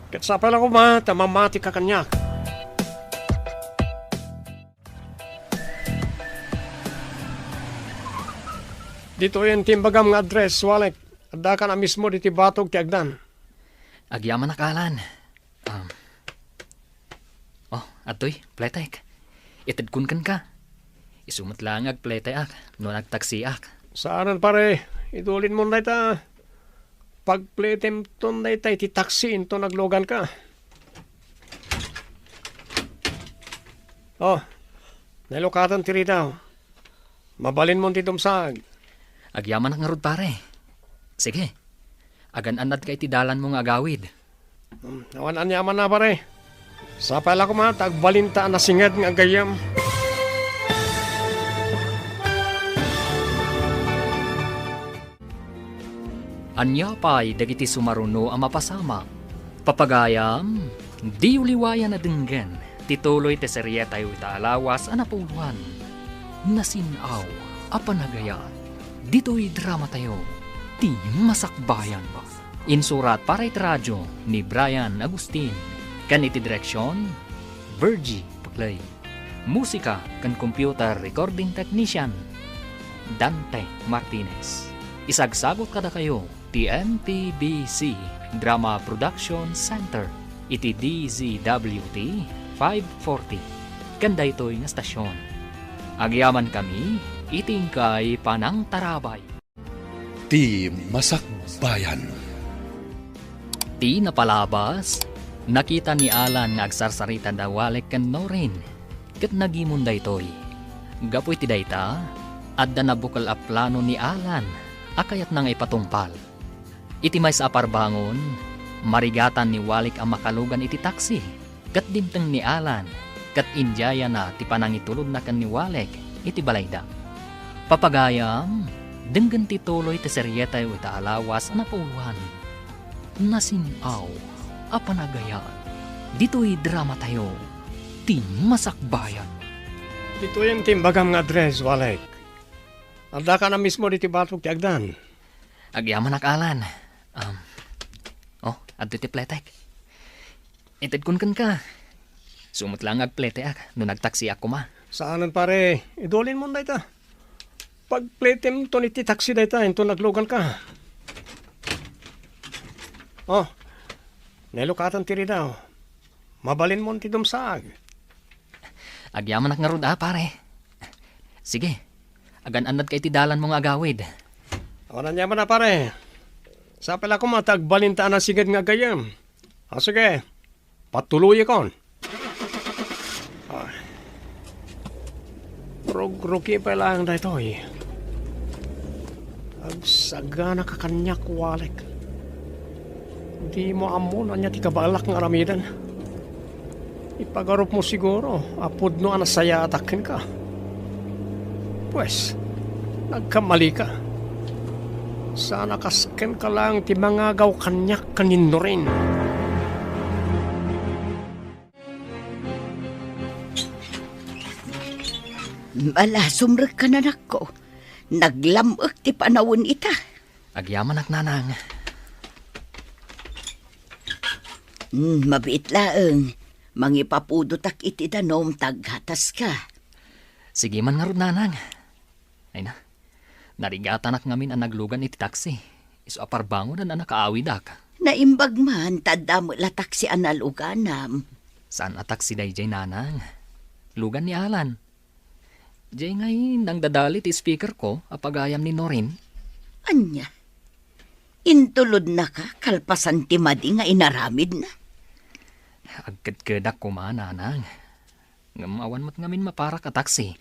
Kat sa pala ko ma, tamamati ka kanyak. Dito yung timbagam nga address, Walek. Adda ka na mismo diti batog ti agdan. Agyaman nakalan. Atoy, pletek. Itadkun kan ka. Isumat lang ag plete ak, no nagtaksi ak. Saanan pare, idulin mo na ita. Pagpletem ton na ita, iti taksi into naglogan ka. Oh, nalokatan ti ritaw. Mabalin mo ti dumsag. Agyaman nak ngarod pare. Sige, agan-anad ka itidalan mo nga agawid. Nawan anyaman na pare. Sa pala ko ma, tagbalinta na singad nga gayam. Anya pa'y dagiti sumaruno ang mapasama. Papagayam, di uliwayan na denggan. Tituloy te serye tayo itaalawas anapuluan. Nasinaw, apanagaya. Dito'y drama tayo. Ti masakbayan ba? Insurat para radyo ni Brian Agustin. Kan iti direksyon, Virgie Paglay. Musika kan computer recording technician, Dante Martinez. Isagsagot kada kayo, TMTBC Drama Production Center, iti DZWT 540. Kanda ito'y nga stasyon. Agyaman kami, itingkay panang tarabay. Ti Masakbayan. Ti napalabas, nakita ni Alan nga agsarsarita da Walek ken Norin. Ket nagimunda itoy. Gapoy ti dayta, adda na bukal a plano ni Alan, akayat nang ipatungpal. Iti may sa aparbangon, marigatan ni Walek ang makalugan iti taksi. Ket dimteng ni Alan, ket injaya na ti panangitulod na kan ni Walek iti balayda. Papagayam, denggan ti tuloy ti seryeta iti alawas na pauwan. Nasinaw, apanagaya. Dito'y drama tayo. Ti Masakbayan. Dito yung timbagam nga address, Walek. Alda ka na mismo diti batog ti agdan. Agyaman nakalan. Adto ti pletek. Itid kun kan ka. Sumot lang ag plete ak, no nagtaksi ako ma. Saanan pare, idulin mo na ita. Pagpletem to niti taksi da ita, into naglogan ka. Oh, nelukatan tiri daw. Mabalin mo ti dumsag. Agyaman nak ngarud pare. Sige, agan-anad kay ti dalan mo nga agawid. Wala niya na pare. Sa pala ko matagbalinta na sigad nga gayam. Sige, patuloy kon. Rog-rogi pa lang da ito eh. Agsaga na kakanyak, Walek. Di mo amon anya ti kabalak nga ramidan. Ipagarup mo siguro, apod no anasaya atakin ka. Pues, nagkamali ka. Sana kasken ka lang ti mga gaw kanyak kanino rin. Malasumrek ka na nako. Naglamok ti panawon ita. Agyaman nak nanang. Mabiit laeng. Mangipapudotak iti danom taghatas ka. Sige man ngarud nanang. Ay na. Narigatan nak ngamin ang naglugan iti taksi. Iso aparbangon na nakaawidak. Naimbag man, tadamo latak si analuganam. Saan atak si Dayjay nanang? Lugan ni Alan. Jay ngay nang dadalit speaker ko, apagayam ni Norin. Anya? Intulod na ka, kalpasan ti madi nga inaramid na. Agkad-kadak ko nanang. Ngamawan mo't ngamin mapara ka taksi.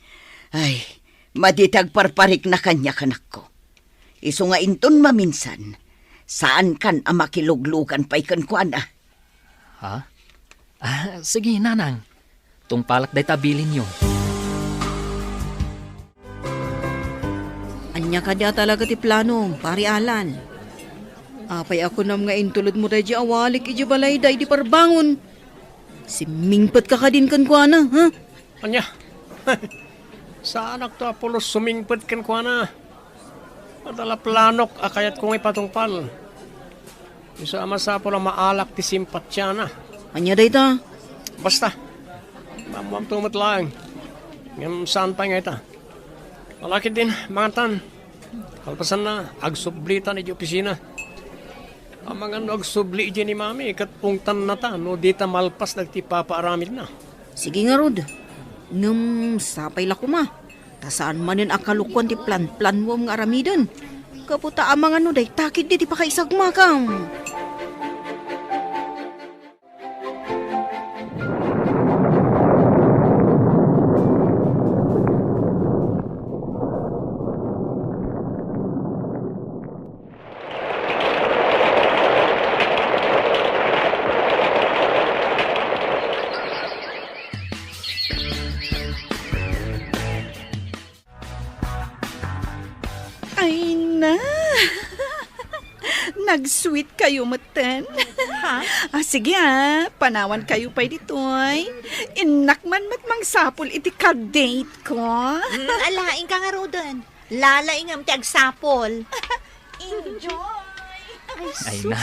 Ay, maditag parparik na kanya kanak ko. Iso nga inton maminsan, saan kan ang makiluglugan pa ikan ko ana? Ha? Sige nanang. Tungpalak day tabilin nyo. Anya ka dia talaga ti plano, pari Alan. Apay ako nam nga intulod mo tayo di awalik iji balay day di parbangon. Simingpat ka din kan kwa na, ha? Anya? Saan ako apulos sumingpad kan kwa na? Adala planok akayat kong ipatungpal. Isa masapol ang maalak ti simpatsya na. Anya dayta? Basta. Mamam tumot lang. Ngayon saan pa nga ita. Malaki din, mga tan. Kalpasan na, agsublitan iti opisina. Ang mga agsubli iti ni mami, kat pungtan na ta, no di ta malpas nagti papaaramid na. Sige nga rod. Ngam sapay la ko ma. Tasaan manin akalukon ti plan-plan mo nga aramidan. Kaputa amang ano day takid di pa kaisagma kam. Ay na. Nag-sweet kayo, matan. Ha? Sige panawan kayo pa dito ay. Inakman matmang sapol iti ka-date ko. Alaing ka nga Rodan. Lalaing am ti agsapol. Enjoy! Ay na.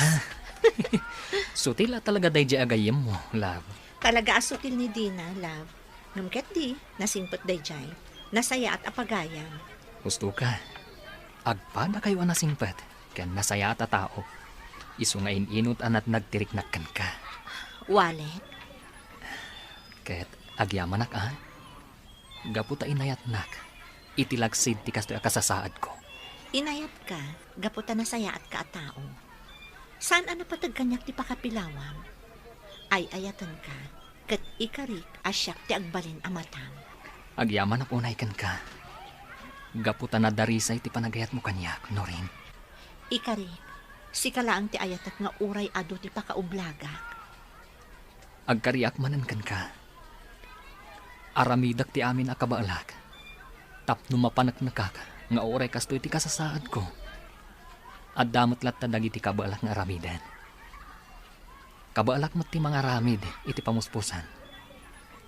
Sutila talaga day di agayem mo, love. Talaga asutil ni Dina, love. Namket di, nasimpot day jay. Nasaya at apagayam. Gusto ka. Agpada kayo anasingpat. Kan nasaya at tao. Isu nga inot anat nagtiriknakan ka. Wallet. Ket agyaman nak gaputa inayat nak. Itilagsid ti kastoy akasasaad ko. Inayat ka, gaputa nasaya at ka at tao. Saan ano patag kanyak ti pakapilawam? Ay ayatan ka, ket ikarik asyak ti agbalin amatam. Agyaman na punay kan ka. Gaputa na darisay ti panagayat mo kanyak, Norin. Ikarik, si kalaang ti ayatak nga uray ado ti pakaublagak. Agkariak manan kan ka. Aramidak ti amin akabaalak. Tapno mapanak nakaka nga oray kastoy ti kasasaad ko. At damot lat ta dagiti kabaalak nga aramidan. Kabaalak mat ti mga aramid iti pamuspusan.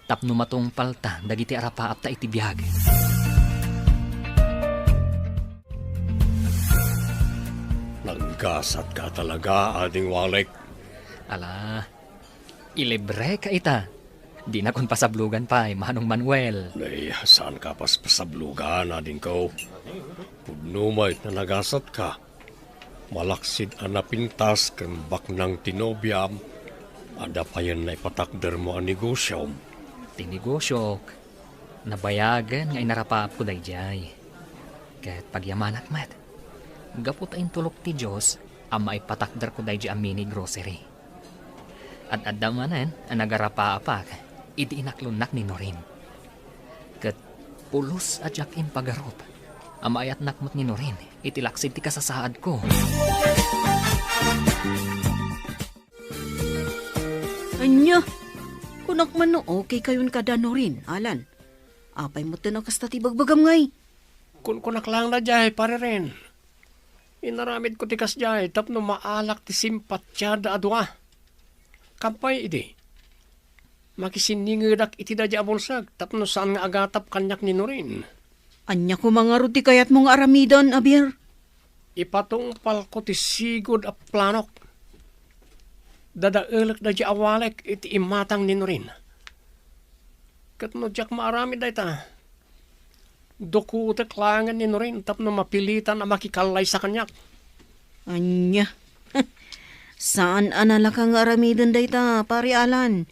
Tapno matong palta dagiti arapaap ta iti biyag. Naggasat ka talaga, ading Walek. Ala, ilibre ka ita. Di na kun pasablugan pa, Manong Manuel. Nay, saan ka pas pasablugan, ading ko? Pudnumay na nagasat ka. Malaksid anapintas kan baknang tinobyam. Ada pa yan na ipatakder mo ang negosyo. Tinigosyok. Nabayagan nga inarapaap ko dayjay. Ket pagyamanak mat. Gaputain tulok ti Diyos ang maipatakder ko dayjay ang mini grocery. At adamanan ang nagarapaapak iti inaklunak ni Norin. Ket pulos adyak in pagarop ang maayat nakmot ni Norin iti laksid ti kasasaad ko. Anya, kunak man no okay kayon kada Norin, Alan. Apay mo tinang kasta ti bagbagam ngay. Kun kunak lang na jay, pare rin. Inaramid ko ti kas jay, tapno maalak ti simpatsya da adwa. Kampay iti. Makisiningidak iti da di abulsag, tapno saan nga agatap kanyak ni Norin. Anya ko mga ruti kayat mong aramidan, Abir. Ipatungpal ko ti sigod a planok. Dadaelak da di awalek iti imatang ni Norin. Katno jak maaramid da ita. Doku utek langan ni Norin tapno mapilitan na makikalay sa kanyak. Anya. Saan anala kang aramidan dayta, pare Alan?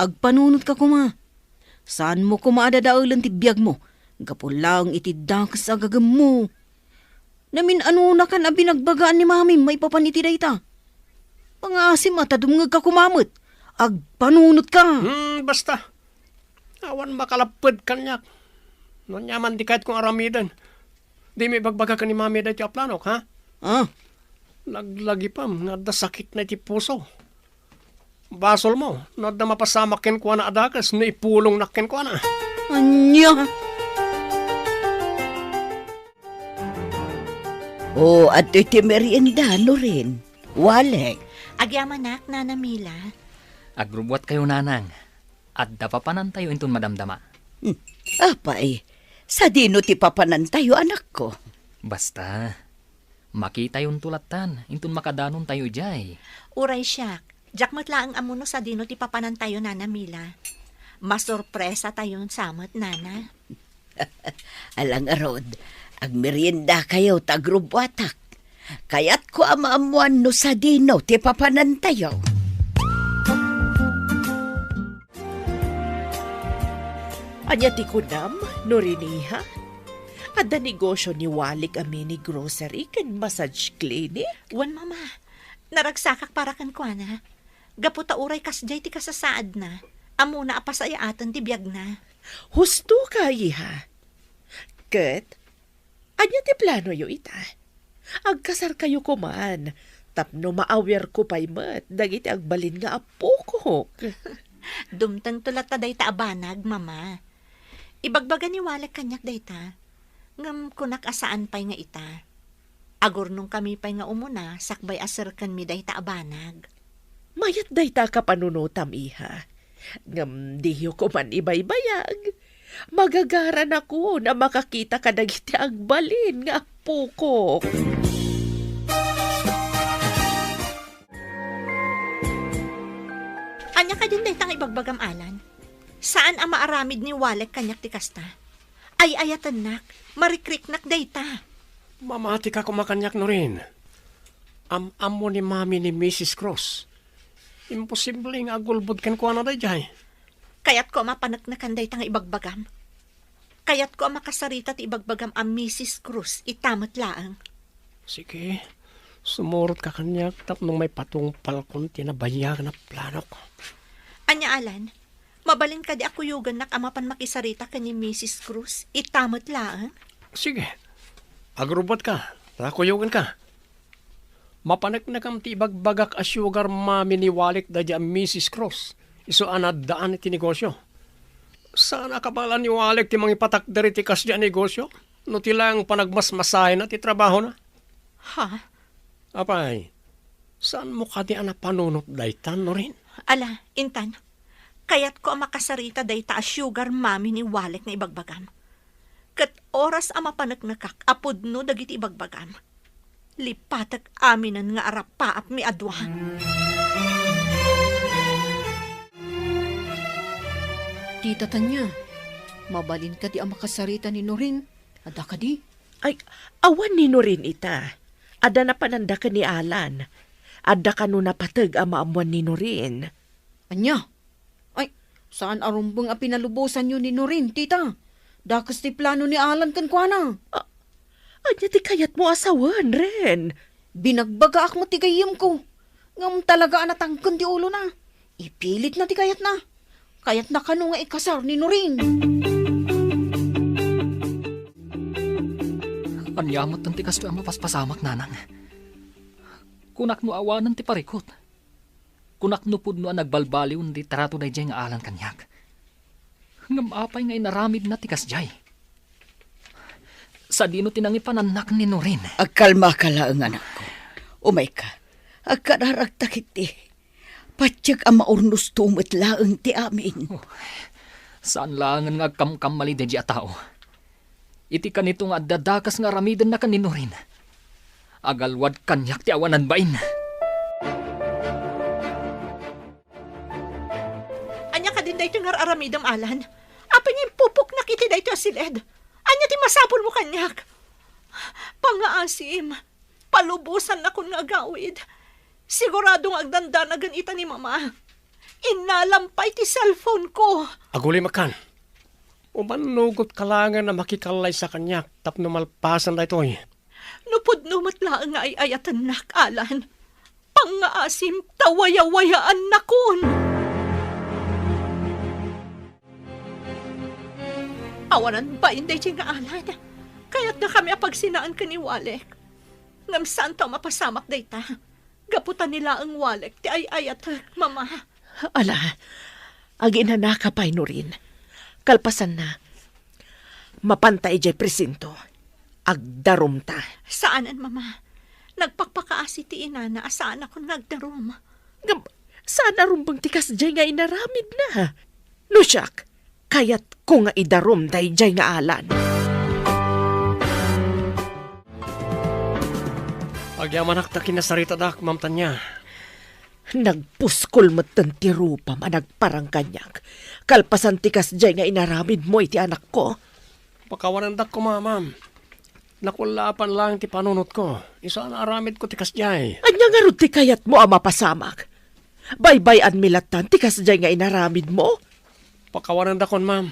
Agpanunot ka kuma. Saan mo kumaadadaulan ti biyag mo? Gapulang iti dakas agagam mo. Namin ano na kan abinagbagaan ni mami may papaniti dayta. Pangasim at adumngag ka kumamot. Agpanunot ka. Basta. Awan makalapad kanyak. No nyaman di kahit kong aramidan. Di may bagbaga ka ni mami dahil ti aplanok, ha? Ah, Laglagi pa, nada sakit na iti puso. Basol mo, nada mapasamakin ko na adakas, na ipulong nakin ko na. anya. At iti merienda, Norin. Walek. Agyamanak, Nana Mila. Agrubwat kayo nanang. At dapapanan tayo inton madamdama. Apay, sa dino ti papanan tayo, anak ko. Basta, Makita yung tulatan, intun makadanon tayo jay. Uray siyak, jak matlaang amuno sa dino ti papanan tayo, Nana Mila. Masorpresa tayon samot, Nana. Alang arod, ag merienda kayo tagrubwatak. Kaya't ko amaamuan no sa dino, ti papanan tayo. Anya ti kunam, no riniha? Ada negosyo ni Walik amini grocery kan massage clinic? Wan, Mama. Naragsakak para kan kwa na. Gaputa uray kasjay ti kasasaad na. Amuna apasaya atan ti biyag na. Husto ka, iha. Ket, anya ti plano yo ita? Agkasar kayo kuman. Tapno maawer ko pa'y mat. Dagiti agbalin nga apukok. Dumtang tulat ta day ta abanag, Mama. Ibagbaga ni Walek kanyak day ta. Ngam kunak asaan pa'y nga ita. Agor nung kami pa'y nga umuna, sakbay aser kan mi day ta abanag. Mayat day ta kapanunutam, iha. Ngam diyo ko man ibaybayag. Magagaran ako na makakita ka dagiti agbalin nga apukok. Anya ka din day tang ibagbagam alan? Saan ang maaramid ni Walek kanyak ti kasta? Ay ayatan nak, marikriknak day ta. Mamati ka kumakanyak no rin. Am-amo ni mami ni Mrs. Cross. Imposible nga agulbod kan kuha na day jay. Kaya't ko mapanagnakan day tang ibagbagam. Kaya't ko makasarita ti ibagbagam ang Mrs. Cruz, itamat laang. Sige, sumurot ka kanyak tapnong may patungpal kung tinabayag na plano ko. Anya alan, mabalin ka di ako yugan nak amapan makisarita ka ni Mrs. Cruz, itamat laang. Sige, agrubot ka, nakuyugan ka. Mapanak na kam ti ibagbagak a sugar mami ni Walik da di Mrs. Cross. Iso anadaan iti negosyo. Saan akabala ni Walik ti mga ipatak dari ti kas di negosyo? No tilang panagmasmasahin na ti trabaho na. Ha? Apay, saan mo ka di anapanunot daytan no rin? Ala, Intan, kaya't ko ang makasarita day ta a sugar mami ni Walek nga ibagbagam. Kat oras ang mapanagnakak, apod no dagiti ibagbagam. Lipatag aminan nga arapaap mi adwa. Tita Tanya, mabalin ka di ang makasarita ni Norin. Ada ka di? Ay, awan ni no rin ita. Ada na pananda ka ni Alan. Ada ka no napatag ang maamuan ni no rin. Anya? Ay, saan arumbang ang pinalubusan nyo ni Norin, tita? Dakas ti plano ni Alan kan kwa na. Anya ti kayat mo asawan ren. Binagbaga ak mo ti gayim ko. Ngam talaga anatangkan ti ulo na. Ipilit na ti kayat na. Kayat na kano nga ikasar ni Norin. Anyamot ng tikas to ang mapaspasamak, nanang. Kunak no awanan ti parikot. Kunak no pud no ang nagbalbaliw di tarato na jay nga alan kanyak. Ngam apay nga inaramid na tikas jay. Sa dino tinangipananak ni Norin. Agkalma ka lang, anak ko. Umay ka. Agkararagtak iti. Patyag ang maurnos tumot laang ti amin. Saan langan nga kamkamali di a tao. Iti kanito nga dadakas nga ramidan na kanino rin. Agalwad kanyak ti awanan bain. Anya ka din dayto nga aramidam alan. Apa niya pupok na kiti dayto asiled. Anya ti masapol mo kanyak. Pangaasim, palubusan na kun nga gawid. Siguradong agdanda na ganita ni mama. Inalampay ti cellphone ko. Aguli makan. Umanugot kalangan na makikalay sa kanyak tapno malpasan da ito eh. Nupod numatlaan nga ay ayatan nak, Alan. Pangaasim, tawaya-wayaan na kun. Awanan ba inday nga Alan? Kaya't nga kami apagsinaan ka ni Walek. Ngam saan taw mapasamak day ta? Gaputan nila ang Walek, ti ay ayat, mama. Ala, agin na nakapay no rin. Kalpasan na. Mapantay jay presinto. Agdarom ta. Saanan, mama? Nagpakpakaasi ti ina na asaan ako nagdarom. Saan arumbang tikas jay nga inaramid na? Lusyak, kayat ko nga idarom day jay nga alan. Agyaman ak ta kinasarita dak, Ma'am Tanya. Nagpuskol mo ti rupa managparang kanyak. Kalpasan ti kasjay nga inaramid mo iti anak ko. Pakawanan dak ko, Ma'am. Nakulapan lang ti panunot ko. Isa na aramid ko ti kasjay. Anya nga ron ti kayat mo ang mapasamak. Baybayan milatan ti kasjay nga inaramid mo. Pakawanan dakon, Ma'am.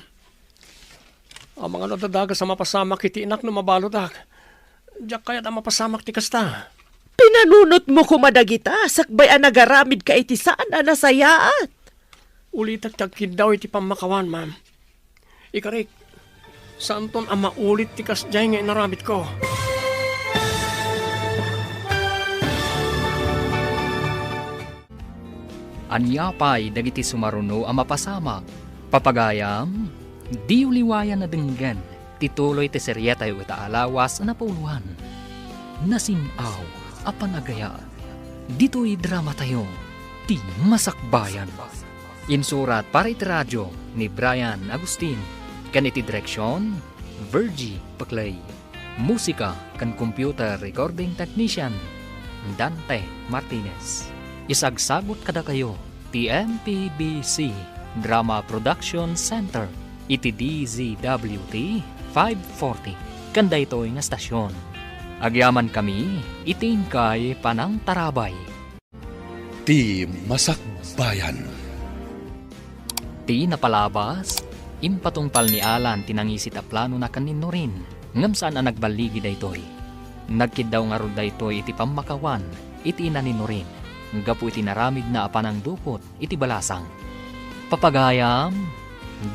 Ang mga nadadaga sa mapasamak iti inak no mabalodak. Diyak kayat ang mapasamak ti kasta. Pinanunot mo kumadagita, sakbay ang nagaramid ka iti saan na nasayaat. Ulitak tagkid daw iti pamakawan, Ma'am. Ikarik, saan ton ang maulit ti kasjay nga inaramid ko? Anyapay dagiti sumaruno ang mapasamak. Papagayam, di uliwayan na denggan. Tituloy ti serye tayo itaalawas na pauluan. Nasimaw, apanagaya. Dito'y drama tayo, ti masakbayan. Insurat para iti radyo ni Brian Agustin. Kan iti direksyon, Virgie Paclay. Musika kan computer recording technician, Dante Martinez. Isagsagot kada kayo, ti MPBC Drama Production Center, iti DZWT 540, kanda ito'y nga stasyon. Agyaman kami, itingkay panang tarabay. Ti Masakbayan. Ti napalabas, impatungpal ni Alan tinangisit a plano na kanino rin, ngam saan ang nagbaligi da ito'y. Nagkid daw nga ron da ito'y iti pamakawan, iti inanino rin, gapu iti naramid na apanang dukot, iti balasang. Papagayam,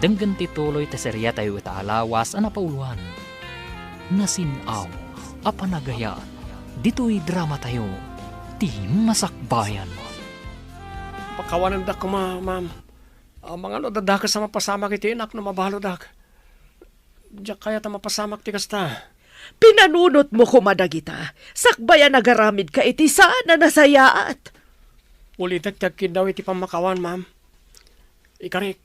denggan tituloy ta serya tayo itaalawas ang napauluan. Nasinaw, apanagaya, dito'y drama tayo, ti masakbayan. Pakawanan dak ko, Ma'am. Ang mga nadadaga sa mapasamak iti inak no mabalodak. Diyak kaya ta mapasamak ti kasta. Pinanunot mo kumadagita, sakbay ang nagaramid ka iti saan na nasayaat. Ulitak tagkid daw iti pamakawan, Ma'am. Ikarik,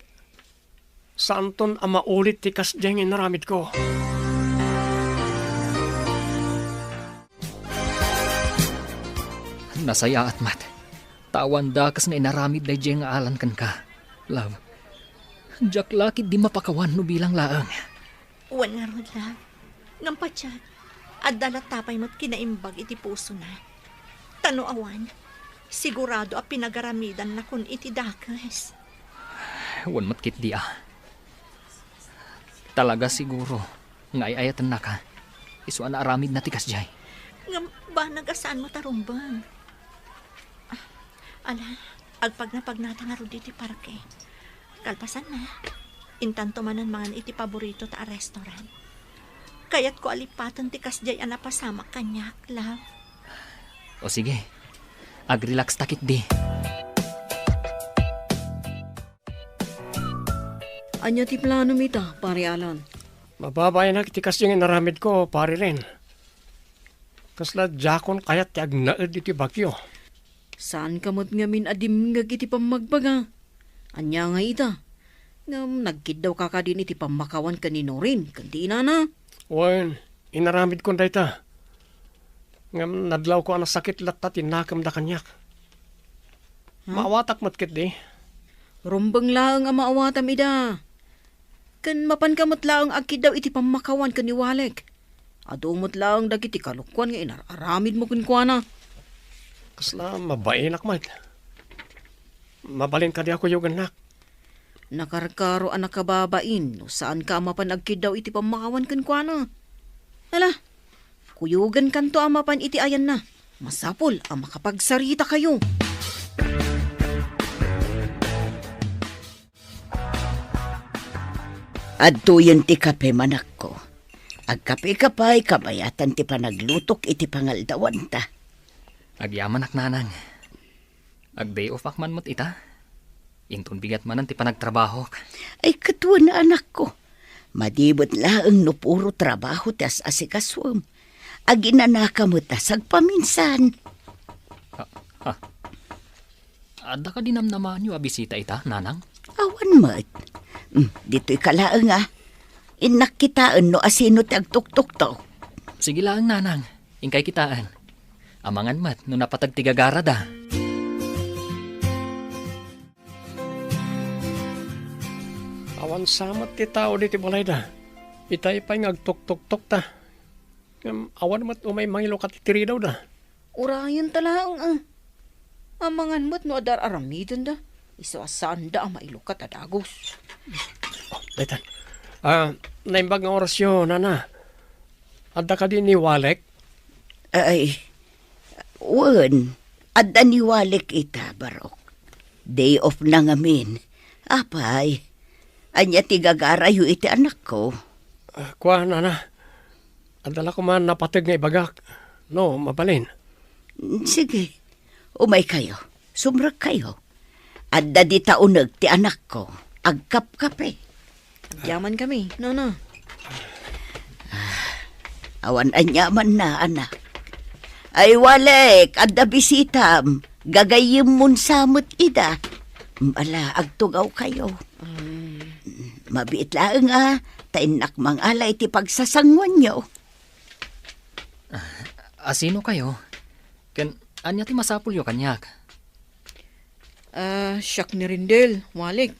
saan ton ang maulit ti kasjay nga inaramid ko? Nasaya at mat. Tawan da kas na inaramid na diyang alan kan ka. Love, Jack lakid di mapakawan no bilang laang. Uwan nga rod, love. Ngampatsyag, at dalat tapay mo't kinaimbag iti puso na. Tano awan, sigurado a pinagaramidan na kun iti dakas. Wan matkit di ah. Talaga siguro, nga ayatan na ka. Isuan na aramid na tikas jay. Ngam ba nagasaan mo tarumbang? Ala, agpag na pagnata nga rod iti parke. Kalpasan na. Intanto manan mangan iti paborito ta a restaurant. Kaya't ko alipatan ti kasjay ang napasama kanyak, love. O sige, agrelax takit di. Anya ti plano mita, pare Alan? Mababay na iti kasjay nga inaramid ko, pare rin. Kasla jakon kayat ti agnaed iti bagyo. Saan kamot nga min adim nga iti pamagbaga? Anya nga ita? Ngam nagkid daw kakadin iti pamakawan kanino rin, kandi na na. Wen, inaramid ko dayta. Ngam nadlaw ko ang sakit latta tinakam da kanyak. Maawatak matkit di. Rumbang laang ang maawatam ida. Kan mapan kamot laang agkid daw iti pamakawan kaniwalek. Adumot laang dagiti kalukwan nga inararamid mo kunkwana. Kasla mabainak mat. Mabalin ka di ako yung anak. Nakarkaro anak kababain, no saan ka mapanagkid daw iti pamakawan kunkwana. Hala, kuyugan kanto amapan iti ayan na. Masapol ang makapagsarita kayo. Adto yun ti kape manak ko. Agkape-kapay kabayatan ti panaglutok iti pangaldawan ta. Agyaman ak nanang. Agday of akman mo't ita. Intun bigat manan ti panagtrabaho. Ay katwa na anak ko. Madibot laang no puro trabaho ti asikaswam. Aginanaka mo tasag paminsan. Ada ka dinamnaman yung abisita ita, nanang? Awan mat. Dito'y kalaang ah. Inakkitaan no asino ti agtuktok to. Sige lang, nanang. Ingkay kitaan. Amangan mat, no napatag tigagara da. Awan samat ti tao diti balay da. Itay pa'y ngagtok-tok-tok ta. Awan mat umay mangilo ka titiri daw da. Urayan talaang amangan mo't no adar aramidan da. Iso asaan da ang mailukat at agos. Daytan. Naimbag nga orasyon, nana. Adda ka din ni Walek. Ay, wan, adda niwalik ita, Barok. Day off na ngamin. Apay, anya tigagarayo iti anak ko. Kwa, nana. Adala ko man napatag nga ibagak. No, mabalin. Sige, umay kayo. Sumrag kayo. Adda di taunag ti anak ko. Agkap-kape. Yaman kami, no. Awan anyaman na, anak. Ay, Walek, adda bisitam. Gagayim mun samot ida. Mala, agtugaw kayo. Mabiit lang tainak mang alay ti pagsasangwan nyo. Asino kayo? Ken, anya ti masapul yo kanyak? Siyak ni Rindel, Walik.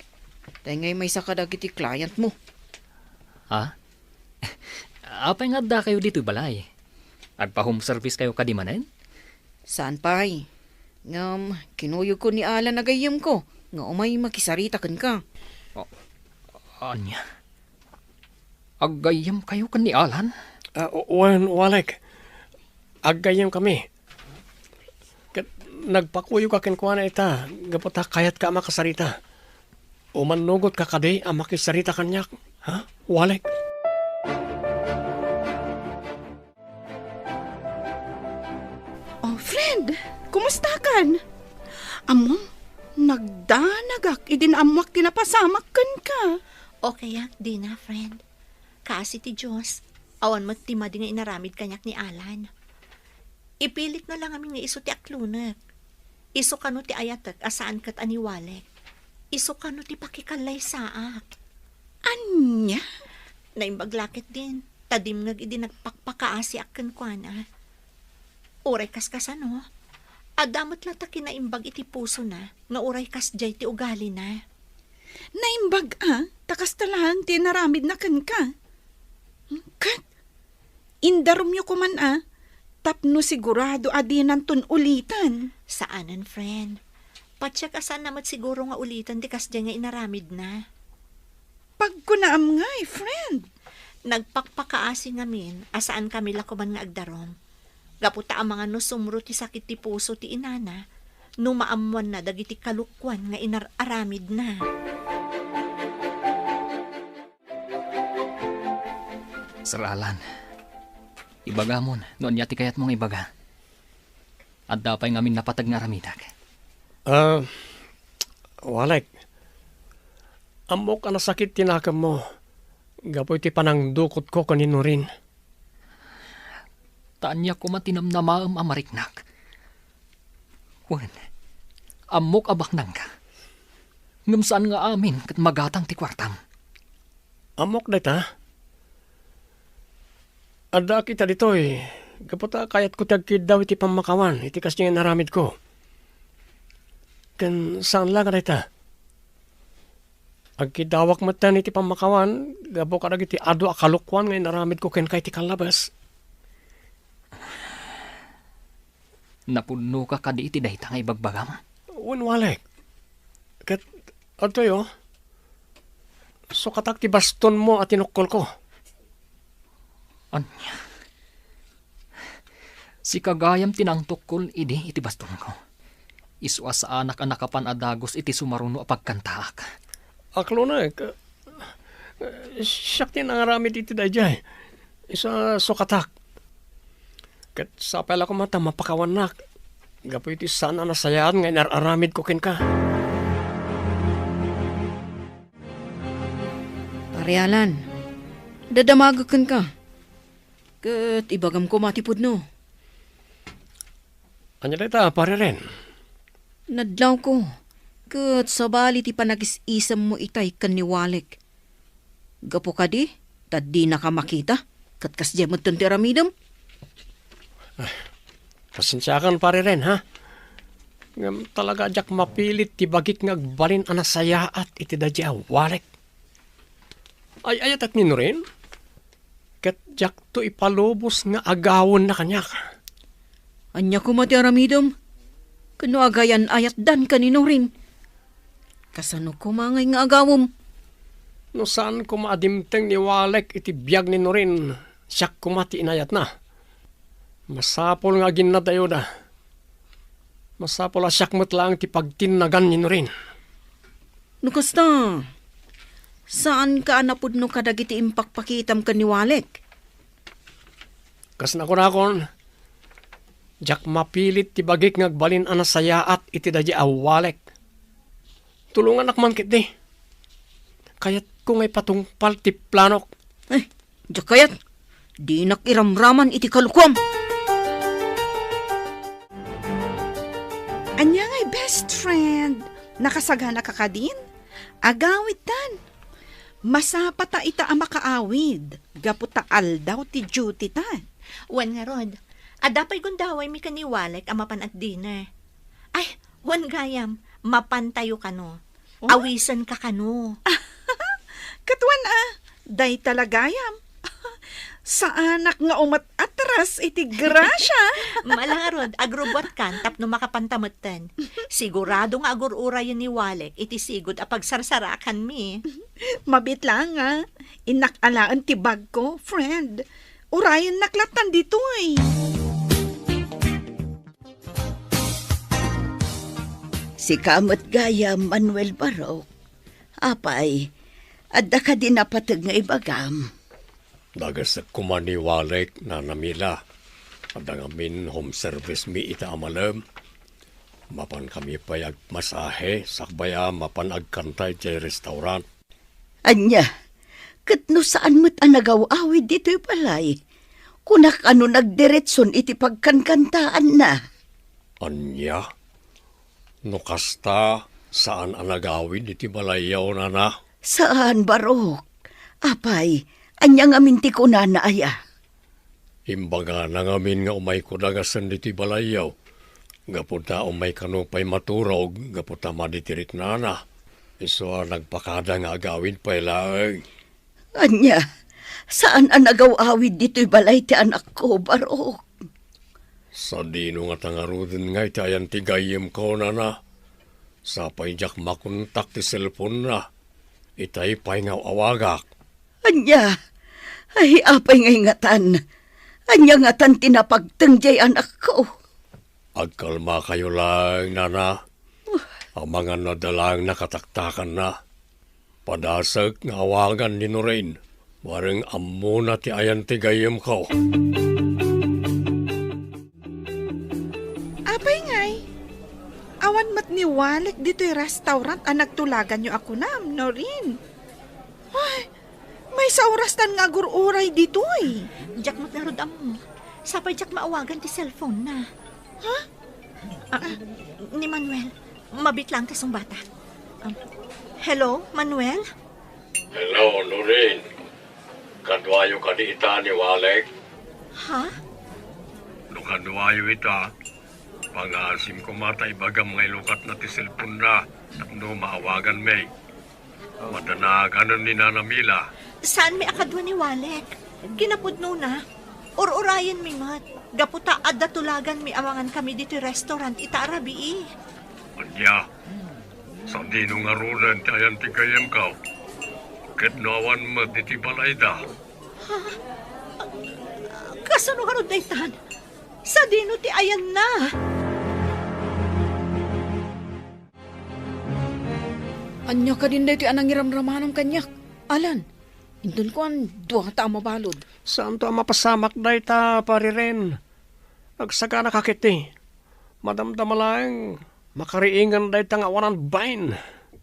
Tengay may sakadagiti client mo. Ha? Apay nga da kayo dito balay? Agpa-home service kayo kadimanen? Saan pa'y? Ngam, kinuyog ko ni Alan na gayam ko. Nga umay makisarita kan ka. Anya? Agayam kayo kan ni Alan? Walek. Agayam kami. Nagpakuyo ka kinkwa na ita. Gaputa kayat ka makasarita. Umanugot ka kadi ang makisarita kanyak. Ha? Walek. Oh, friend, kumusta kan? Amo, nagdanagak, idinamwak tinapasamak kan ka. Okay, di na, friend. Kasi ti Diyos, awan mo ti madi nga inaramid kanyak ni Alan. Ipilit na lang aming nga iso ti aklunak. Iso kano ti ayatak asaan kat aniwalek. Iso kano ti pakikalay saak. Anya? Naimbaglakit din. Tadim ngag idi nagpakpakaasi akan kuana. Uray kas kasano. Adamot lang ta kinaimbag iti puso na. Nga uray kas jay ti ugali na. Naimbag takas talahan ti naramid na kan ka. Kat, indarum yo kuman tapno sigurado adinan tun ulitan. Saanan, friend? Patsyak asan namat siguro nga ulitan di kas jay nga inaramid na. Pagkunaam nga friend. Nagpakpakaasi ngamin, asaan kami lakuman nga agdarom. Gaputa ang mga no sumro ti sakit ti puso ti inana, no maamuan na dagiti kalukwan nga inararamid na. Sir Alan, ibaga mo noon yati kayat mong ibaga. At dapay ngamin napatag nga ramidag. Walek. Amok ang nasakit tinakam mo. Gapoy ti panang dukot ko kanino rin. Taanya ko matinamnamaam amariknak. Wen, amok abak nang ka. Ngamsaan nga amin kat magatang ti kwartam. Amok data. Ada kita ditoy. Gaputa kayat ko tagkid daw iti pamakawan. Iti kas niya naramid ko. Kan saan lang data? Agkidawak matan iti pamakawan. Gabo karag iti ado akalukwan ngayon naramid ko ken kay ti kalabas. Napuno ka kadi iti dayta nga ibagbagam. Walek. Kat ato yo. So katak ti baston mo at tinukol ko. Anya? Si kagayam tinangtukol idi iti baston ko. Iswa sa anak-anak kapan adagos iti sumaruno apagkantaak. Aklo na siyak tin ang aramid iti dayjay. Isa sokatak. Kat sapay ko mata mapakawanak. Gapo iti sana nasayaan nga nararamid ko ken ka. Parialan, dadamagakan ka. Kat ibagam ko matipod no. Anya dita, pare rin. Nadlaw ko. Kat sabali ti panagis-isam mo itay kan ni Walek. Gapo ka di, tad di na ka makita. Kat kasya mo ti ramidam. Pasensyakan pare ren, ha? Ngam talaga jak mapilit ti bagik ngagbalin anasayaat iti dadya walek. Ay ayat at nino rin? Ket jak to ipalubos nga agawon na kanyak. Anya ko mati aramidom. Kano agayan ayat dan kanino rin. Kasano ko mangay nga agawom. No saan ko maadimteng ni walek iti biyag ni Norin, siyak kumati inayat na. Masapol nga ginadayo da. Masapol asyak lang ti pagtinagan ni Norin. Nukasta, saan ka anapod no kadagiti impakpakitam ka ni Walek? Kas na kon, jak mapilit ti bagik ngagbalin anasayaat iti dadya awalek. Tulungan akman kit di. Kayat kung ay patungpal ti planok. Diyak kayat, di nakiramraman iti kalukwam. Anya nga'y best friend. Nakasagana ka din? Agawid tan. Masapata ita ang makaawid. Gaputa aldaw ti duty tan. Wan nga rod, adapay gundaway mi kaniwalek ang mapan at dinner. Ay, wan gayam, mapantayo ka no. Awisan ka kano. Katuan day talagayam. Sa anak nga umat atras iti grasya. Malangarod, agrobot kan, tapno makapantamutan. Sigurado nga agururayan ni Walek, iti sigod a pagsarsarakan mi. Mabit lang inakalaan ti bag ko, friend. Urayan naklatan dito Si kamot gaya Manuel Barok. Apay, adda ka din napatag nga ibagam. Dagas kumaniwalek na namila. Adangamin home service mi ita amalam. Mapan kami payag masahe, sakbaya mapan agkantay ti restaurant. Anya, katno saan mo't anagaw-awid dito'y palay? Kunak ano nagdiretson iti pagkankantaan na. Anya? No kasta, saan anagawid iti balayaw na na? Saan, Barok? Apay, anya nga minti ko na aya. Imbaga na ngamin nga umay ko dagasan diti balayaw. Gaputa umay kanupay maturog, gaputa maditirik na na. Iso nagpakada nga agawin pa ilang. Anya, saan anagaw-awid dito'y balay ti anak ko, Barok? Sa dino nga tangarudin nga itayan ti gayem ko na na. Sapay jak makontak ti cellphone na. Itay pay nga awagak. Anya, ay apay nga ingatan. Anya ngatan tinapagtengjay anak ko. Agkalma kayo lang, nana. Ang mga nadalang nakataktakan na. Padasag nga awagan ni Norain. Waring ammo na ti ayan ti gayem ko. Apay nga'y. Awan mat ni Walek dito'y restaurant ang nagtulagan nyo ako na, Norin. Ay, may saurastan nga gururay dito'y. Jack mo't narod amo. Sapay Jack maawagan ti cellphone na. Ha? Ni Manuel, mabit lang ti song bata. Hello, Manuel? Hello, Norain. Kadwayo ka di ita ni Walek. Ha? No kadwayo ita. Pangasim ko mata ibagam ngay lukat na ti cellphone na. Tapno maawagan may. Madanagan ni Nana Mila. Saan may akadwa ni Walek? Kinapudno na. Urayan mi mat. Gaputa adda tulagan mi awangan kami dito restaurant ita arabi. Anya, sa dino nga runan ti ayan ti gayem ka. Ket nawan mo diti balay da. Kasano ka ron daytan? Sa dino ti ayan na. Anya ka din dito anang iramramanong kanyak. Alan, indun ko ang duwa ta mabalod. Saan to ang mapasamak da ita, pariren? Agsaga na kakiti. Madamdama lang, makariingan da ita nga wanan bain.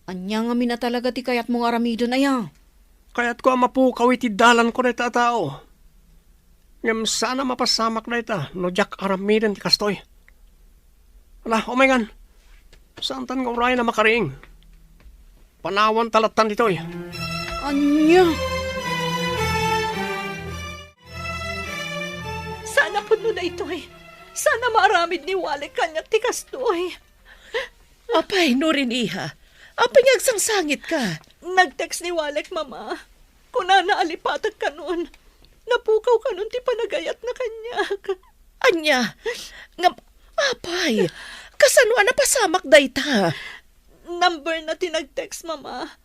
Anya nga mina talaga ti kayat mong aramido na ya. Kaya't ko ang mapukaw iti dalan ko da ita tao. Ngam sana mapasamak da ita, no jak aramiden ti kastoy. Ala, omengan, saan tan nga uray na makariing? Panawan talatan ditoy. Anya? Sana po no na ito eh. Sana maaramid ni Walek kanya ti kastoy. Apay, no rin, iha. Apay ngagsangsangit ka. Nag-text ni Walek, mama. Kuna naalipatag ka nun. Napukaw ka nun ti panagayat na kanya. Anya, apay, kasano na pasamak dayta? Number na tinag-text, mama.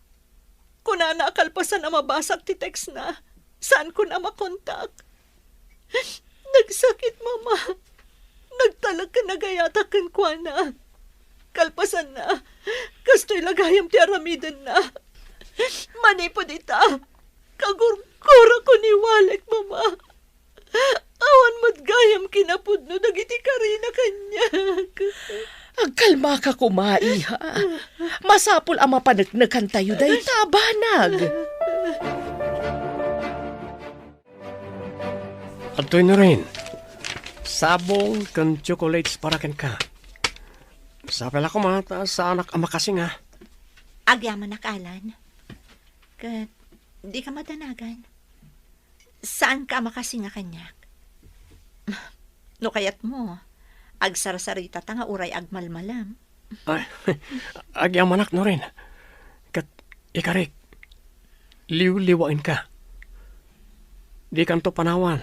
Kuna naakalpasan na mabasak ti text na. Saan ko na makontak? Nagsakit, mama. Nagtalag ka nagayata kan kwa na. Kalpasan na. Kasto'y lagayam ti aramidan na. Manipod ita. Kagurkura ko ni Walek, mama. Awan mo't gayam kinapudno dagiti karina kanya. Agkalma ka kumaiha. Masapul ang mapanagnagan tayo day tabanag. At to'y na rin, sabong kan chocolates para ken ka. Sapela ko mata sa anak ama kasi nga. Agyaman nakalan. Kat, di ka madanagan. Saan ka makasi nga kanyak? No kayat mo, agsarasarita ta nga uray agmalmalam. Ay, agyamanak no rin. Kat, ikarik, liw-liwain ka. Di kanto panawan.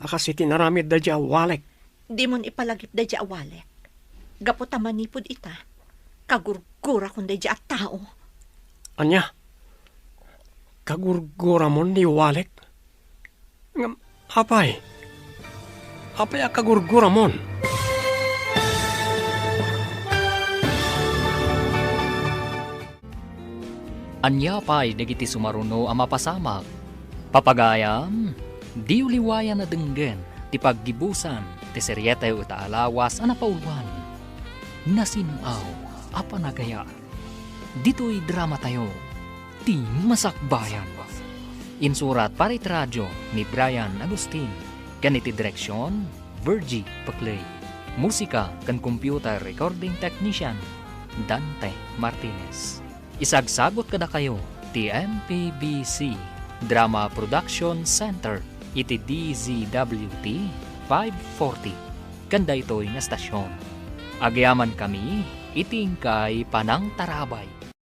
Akasi tinaramid da dya Walek. Di mon ipalagip da dya Walek. Gapot manipod ita. Kagurgura kung da dya at tao. Anya, kagurgura mo ni Walek? Apay a kagurgura mon? Anya pa'y dagiti sumaruno ang mapasamak. Papagayam, di uliwayan na denggen, ti paggibusan, ti seryeta yu itaalawas ang napaulwan. Nasimaw, apa nagaya. Dito'y drama tayo, ti Masakbayan. Insurat parit radyo ni Brian Agustin. Ganiti direksyon, Virgie Paclay. Musika kan computer recording technician, Dante Martinez. Isagsagot kada kayo, ti MPBC Drama Production Center, iti DZWT 540. Kanda ito'y nga stasyon. Agyaman kami, iting kay Panang Tarabay.